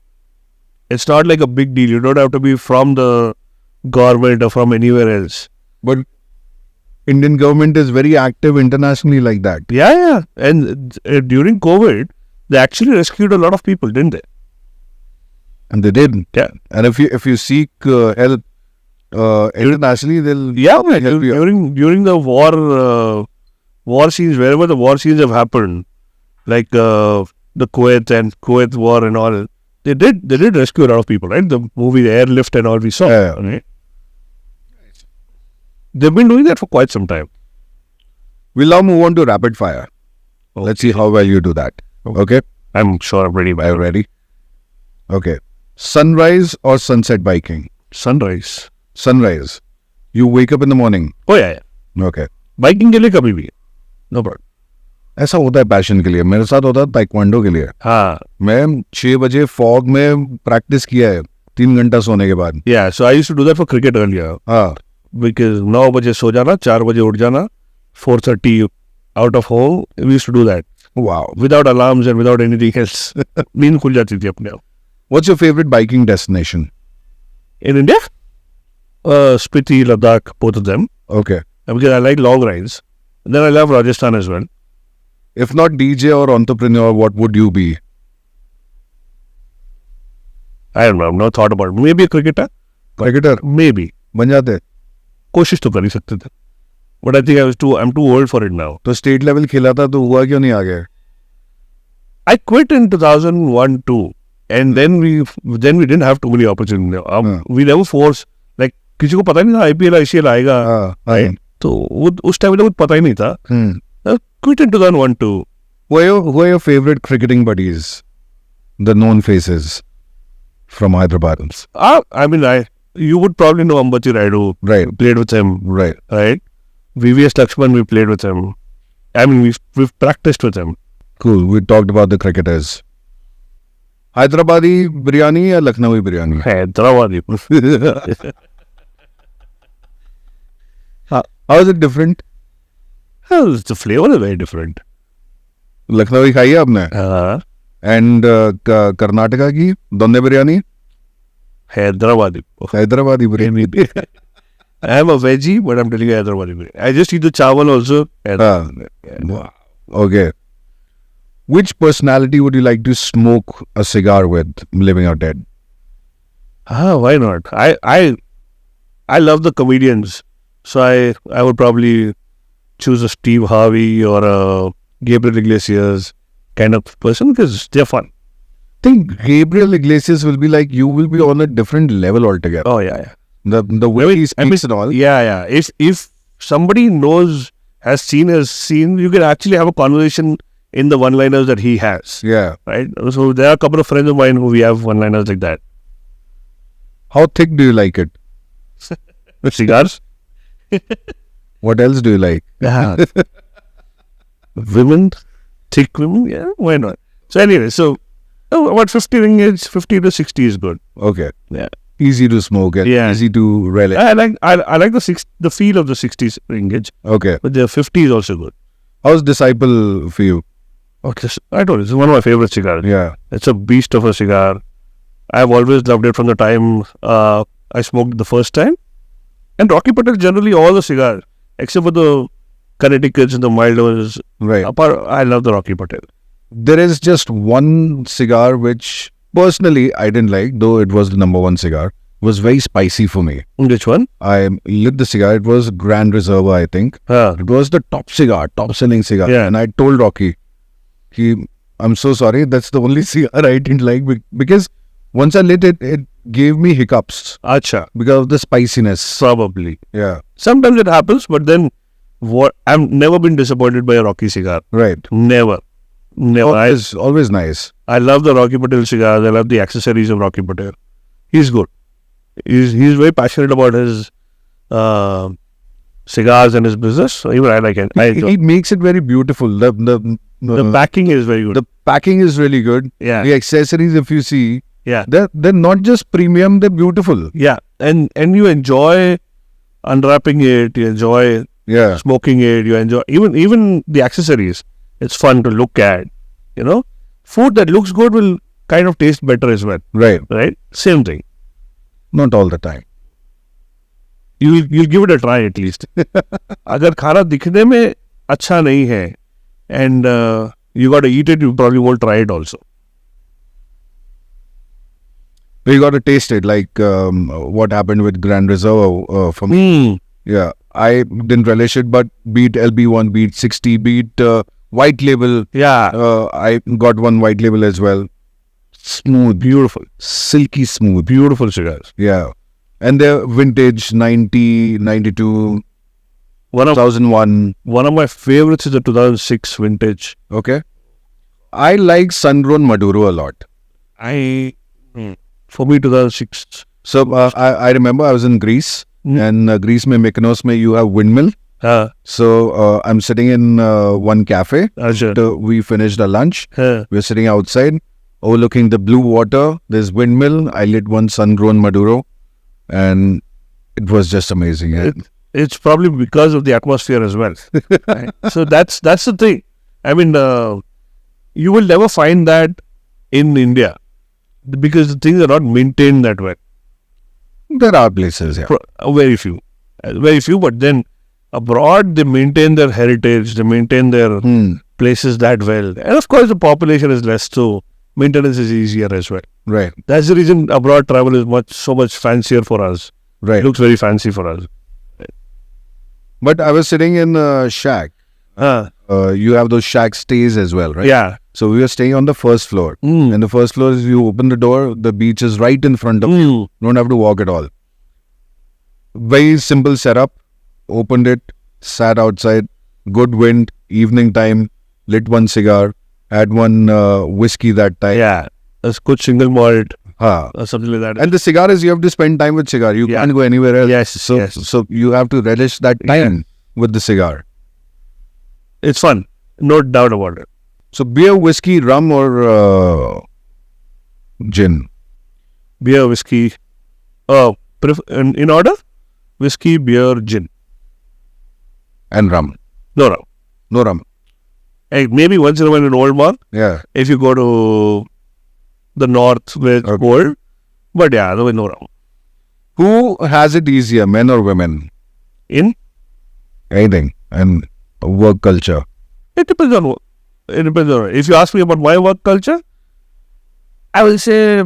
Speaker 1: It's not like a big deal. You don't have to be from the government or from anywhere else.
Speaker 2: But Indian government is very active internationally like that.
Speaker 1: Yeah. And during COVID, they actually rescued a lot of people, didn't they?
Speaker 2: And they did.
Speaker 1: Yeah.
Speaker 2: And if you seek help internationally, they'll
Speaker 1: Yeah, man.
Speaker 2: help you.
Speaker 1: During the war scenes, wherever the war scenes have happened, like the Kuwait and Kuwait war and all, they did rescue a lot of people, right? The movie The Airlift and all we saw.
Speaker 2: Yeah.
Speaker 1: Right? They've been doing that for quite some time.
Speaker 2: We'll now move on to rapid fire. Let's see how well you do that. Okay?
Speaker 1: I'm sure I'm ready by
Speaker 2: Are you ready? Okay. Sunrise or sunset biking?
Speaker 1: sunrise.
Speaker 2: Sunrise. You wake up in the morning.
Speaker 1: Oh yeah.
Speaker 2: Okay.
Speaker 1: Biking के लिए कभी भी. No problem.
Speaker 2: ऐसा होता है passion के लिए. मेरे साथ होता है ताइक्वांडो के लिए.
Speaker 1: हाँ.
Speaker 2: मैं 6 बजे फॉग में प्रैक्टिस किया है 3 घंटा सोने के बाद.
Speaker 1: Yeah. So I used to do that for cricket earlier.
Speaker 2: हाँ.
Speaker 1: Because 9 बजे सो जाना, 4 बजे उठ जाना, 4:30 out of home. We used to do that
Speaker 2: Wow.
Speaker 1: without alarms and without anything else. नींद खुल जाती थी अपने आप.
Speaker 2: What's your favorite biking destination?
Speaker 1: In India, Spiti, Ladakh, both of them.
Speaker 2: Okay.
Speaker 1: Because I like long rides. And then I love Rajasthan as well.
Speaker 2: If not DJ or entrepreneur, what would you be?
Speaker 1: I don't know. I've not thought about it. Maybe a cricketer.
Speaker 2: Cricketer.
Speaker 1: Maybe.
Speaker 2: बन जाते.
Speaker 1: कोशिश तो कर ही सकते थे. But I think I'm too old for it now.
Speaker 2: तो state level खेला था तो हुआ क्यों नहीं आगे?
Speaker 1: I quit in 2001-2. And then we didn't have too many opportunities. We never forced. Like किसी को पता नहीं था IPL ICL आएगा.
Speaker 2: हाँ.
Speaker 1: तो उस टाइम में तो कुछ पता ही नहीं था. I quit in 2001-2.
Speaker 2: Who are your favorite cricketing buddies? The known faces from Hyderabad.
Speaker 1: I mean, you would probably know Ambati Raidu.
Speaker 2: Right.
Speaker 1: Played with him.
Speaker 2: Right.
Speaker 1: Right? VVS Lakshman, we played with him. I mean, we've practiced with him.
Speaker 2: Cool. We talked about the cricketers. Hyderabadi biryani or Lucknowi biryani?
Speaker 1: Hyderabad.
Speaker 2: How is it different?
Speaker 1: Well, the flavor is very different.
Speaker 2: Lucknowi खाई है आपने? And Karnataka की दोंदे biryani?
Speaker 1: Hyderabad.
Speaker 2: Hyderabadi biryani.
Speaker 1: I am a veggie, but I'm telling you Hyderabad. I just eat the chawal also.
Speaker 2: Wow. Okay. Which personality would you like to smoke a cigar with, living or dead?
Speaker 1: Why not? I love the comedians, so I would probably choose a Steve Harvey or a Gabriel Iglesias kind of person because they're fun.
Speaker 2: I think Gabriel Iglesias will be like, you will be on a different level altogether.
Speaker 1: Oh yeah.
Speaker 2: The way he speaks and all.
Speaker 1: Yeah. If somebody has seen, you can actually have a conversation in the one-liners that he has.
Speaker 2: Yeah.
Speaker 1: Right. So there are a couple of friends of mine who we have one-liners like that.
Speaker 2: How thick do you like it?
Speaker 1: Cigars.
Speaker 2: What else do you like?
Speaker 1: Yeah. Women, thick women. Yeah, why not? So anyway, about 50 ringgit, 50 to 60 is good.
Speaker 2: Okay.
Speaker 1: Yeah.
Speaker 2: Easy to smoke and
Speaker 1: Yeah.
Speaker 2: easy to relish.
Speaker 1: I like the feel of the 60s ringgit,
Speaker 2: Okay.
Speaker 1: but the 50 is also good.
Speaker 2: How's Disciple for you?
Speaker 1: Okay, I told you, it's one of my favorite cigars.
Speaker 2: Yeah.
Speaker 1: It's a beast of a cigar. I've always loved it from the time I smoked the first time. And Rocky Patel, generally all the cigars, except for the Connecticut's and the mild ones,
Speaker 2: Right.
Speaker 1: I love the Rocky Patel.
Speaker 2: There is just one cigar which personally I didn't like, though it was the number one cigar. Was very spicy for me.
Speaker 1: Which one?
Speaker 2: I lit the cigar. It was Grand Reserva, I think. It was the top selling cigar.
Speaker 1: Yeah.
Speaker 2: And I told Rocky, I'm so sorry, that's the only cigar I didn't like because once I lit it, it gave me hiccups
Speaker 1: Acha,
Speaker 2: because of the spiciness.
Speaker 1: probably.
Speaker 2: Yeah.
Speaker 1: Sometimes it happens, but then I've never been disappointed by a Rocky cigar.
Speaker 2: Right.
Speaker 1: Never.
Speaker 2: It's always nice.
Speaker 1: I love the Rocky Patel cigars. I love the accessories of Rocky Patel. He's good. He's very passionate about his cigars and his business. So even I like it.
Speaker 2: He makes it very beautiful. The
Speaker 1: packing is very good.
Speaker 2: The packing is really good.
Speaker 1: Yeah.
Speaker 2: The accessories, if you see,
Speaker 1: Yeah.
Speaker 2: they're not just premium, they're beautiful.
Speaker 1: Yeah. And you enjoy unwrapping it. You enjoy
Speaker 2: Yeah.
Speaker 1: smoking it. You enjoy even the accessories. It's fun to look at. Food that looks good will kind of taste better as well.
Speaker 2: Right.
Speaker 1: Right? Same thing.
Speaker 2: Not all the time.
Speaker 1: You'll give it a try at least. अगर खाना दिखने में अच्छा नहीं है and you got to eat it, you probably won't try it also.
Speaker 2: You got to taste it, like what happened with Grand Reserve for me. Yeah, I didn't relish it, but beat LB1, beat 60, beat White Label.
Speaker 1: Yeah.
Speaker 2: I got one White Label as well. Smooth,
Speaker 1: Beautiful.
Speaker 2: silky smooth.
Speaker 1: Beautiful cigars.
Speaker 2: Yeah. And they're vintage 90, 92,
Speaker 1: One of
Speaker 2: 2001.
Speaker 1: my favorites is the 2006 vintage.
Speaker 2: Okay. I like Sun-grown Maduro a lot.
Speaker 1: For me 2006.
Speaker 2: So I remember I was in Greece, and Greece mein Mykonos mein you have windmill. So I'm sitting in one cafe.
Speaker 1: Acha.
Speaker 2: We finished our lunch.
Speaker 1: Huh.
Speaker 2: We're sitting outside, overlooking the blue water. There's windmill. I lit one sun-grown Maduro, and it was just amazing.
Speaker 1: It's probably because of the atmosphere as well. Right? So that's the thing. I mean, you will never find that in India because the things are not maintained that way.
Speaker 2: There are places, yeah.
Speaker 1: Very few. But then abroad they maintain their heritage, they maintain their places that well. And of course the population is less, so maintenance is easier as well.
Speaker 2: Right,
Speaker 1: That's the reason abroad travel is so much fancier for us.
Speaker 2: right.
Speaker 1: It looks very fancy for us.
Speaker 2: But I was sitting in a shack. You have those shack stays as well, right?
Speaker 1: Yeah.
Speaker 2: So we were staying on the first floor. And the first floor is you open the door, the beach is right in front of you. Don't have to walk at all. Very simple setup. Opened it, sat outside, good wind, evening time, lit one cigar, had one whiskey that time.
Speaker 1: Yeah. A good single malt
Speaker 2: Ha.
Speaker 1: or something like that.
Speaker 2: And the cigar is you have to spend time with cigar. You can't go anywhere else.
Speaker 1: Yes,
Speaker 2: So,
Speaker 1: yes.
Speaker 2: so you have to relish that time with the cigar.
Speaker 1: It's fun. No doubt about it.
Speaker 2: So beer, whiskey, rum or gin?
Speaker 1: Beer, whiskey. In order? Whiskey, beer, gin.
Speaker 2: And rum.
Speaker 1: No.
Speaker 2: No rum.
Speaker 1: Maybe once in a while an old one.
Speaker 2: Yeah.
Speaker 1: If you go to the north where it's cold. But yeah, otherwise no rum.
Speaker 2: Who has it easier, men or women?
Speaker 1: In?
Speaker 2: Anything. And work culture.
Speaker 1: It depends on It depends on. If you ask me about my work culture, I will say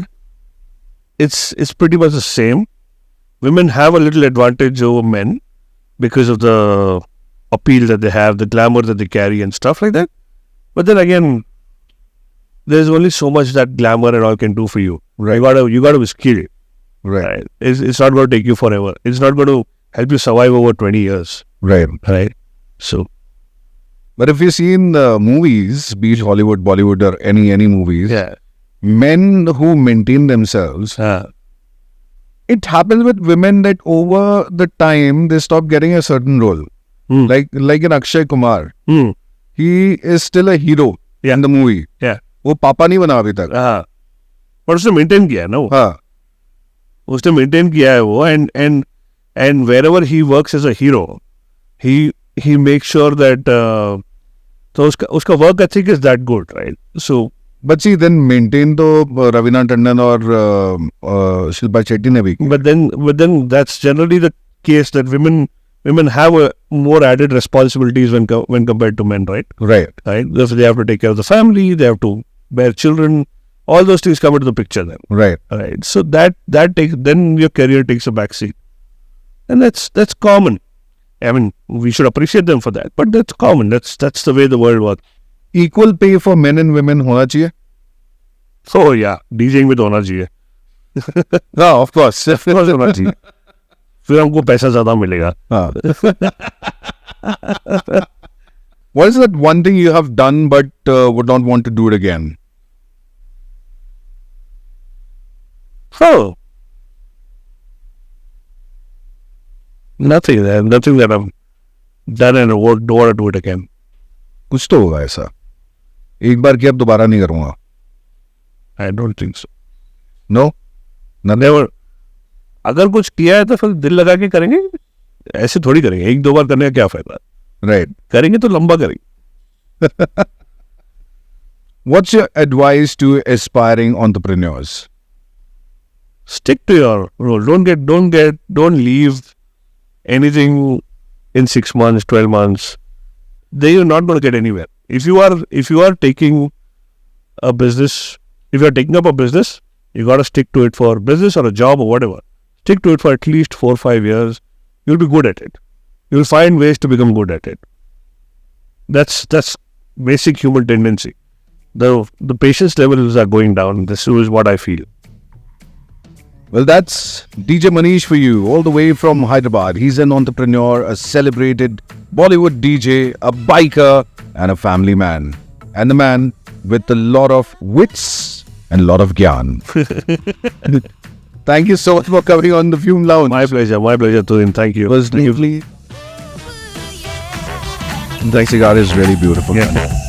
Speaker 1: it's pretty much the same. Women have a little advantage over men because of the appeal that they have, the glamour that they carry, and stuff like that. But then again, there's only so much that glamour and all can do for you.
Speaker 2: Right.
Speaker 1: You gotta be skilled.
Speaker 2: Right.
Speaker 1: It's not going to take you forever. It's not going to help you survive over 20 years.
Speaker 2: Right.
Speaker 1: Right. So,
Speaker 2: But if you see in the movies, be it Hollywood, Bollywood, or any movies,
Speaker 1: yeah.
Speaker 2: men who maintain themselves, it happens with women that over the time they stop getting a certain role. Like in Akshay Kumar, he is still a hero in the movie.
Speaker 1: Yeah.
Speaker 2: वो पापा नहीं बना अभी तक.
Speaker 1: हाँ. पर उसने maintain किया है ना वो.
Speaker 2: हाँ.
Speaker 1: उसने मेंटेन किया है वो and wherever he works as a hero, he makes sure that तो उसका work ethic is that good, right? So
Speaker 2: But see, then maintain तो रवीना टंडन और शिल्पा शेट्टी ने भी.
Speaker 1: but then that's generally the case that women have a more added responsibilities when compared to men, right?
Speaker 2: Right.
Speaker 1: Right? They have to take care of the family, they have to bear children, all those things come into the picture then.
Speaker 2: Right.
Speaker 1: Right. So that takes, then your career takes a backseat. And that's common. I mean, we should appreciate them for that, but that's common. That's the way the world works.
Speaker 2: Equal pay for men and women होना चाहिए.
Speaker 1: So yeah, DJing में तो होना चाहिए.
Speaker 2: हाँ, of course.
Speaker 1: होना चाहिए. फिर हमको पैसा ज़्यादा मिलेगा.
Speaker 2: हाँ. What is that one thing you have done but would not want to do it again?
Speaker 1: Oh. Nothing that I've done and don't want to do it again.
Speaker 2: कुछ तो होगा ऐसा. एक बार किया अब दोबारा नहीं करूँगा.
Speaker 1: I don't think so.
Speaker 2: No?
Speaker 1: Never. अगर कुछ किया है तो फिर दिल लगा के करेंगे. ऐसे थोड़ी करेंगे. एक दो बार करने का क्या फायदा?
Speaker 2: Right.
Speaker 1: करेंगे तो लंबा करेंगे.
Speaker 2: What's your advice to aspiring entrepreneurs?
Speaker 1: Stick to your role. Don't leave anything in 6 months, 12 months. Then you're not going to get anywhere. If you are taking a business, if you're taking up a business, you got to stick to it for business or a job or whatever. Stick to it for at least 4 or 5 years. You'll be good at it. You'll find ways to become good at it. That's basic human tendency. The patience levels are going down. This is what I feel.
Speaker 2: Well, that's DJ Manish for you, all the way from Hyderabad. He's an entrepreneur, a celebrated Bollywood DJ, a biker, and a family man. And the man with a lot of wits and a lot of gyan. Thank you so much for coming on the Fume Lounge.
Speaker 1: My pleasure, Tudin. Thank you.
Speaker 2: It was lovely. That cigar is really beautiful.
Speaker 1: Yeah.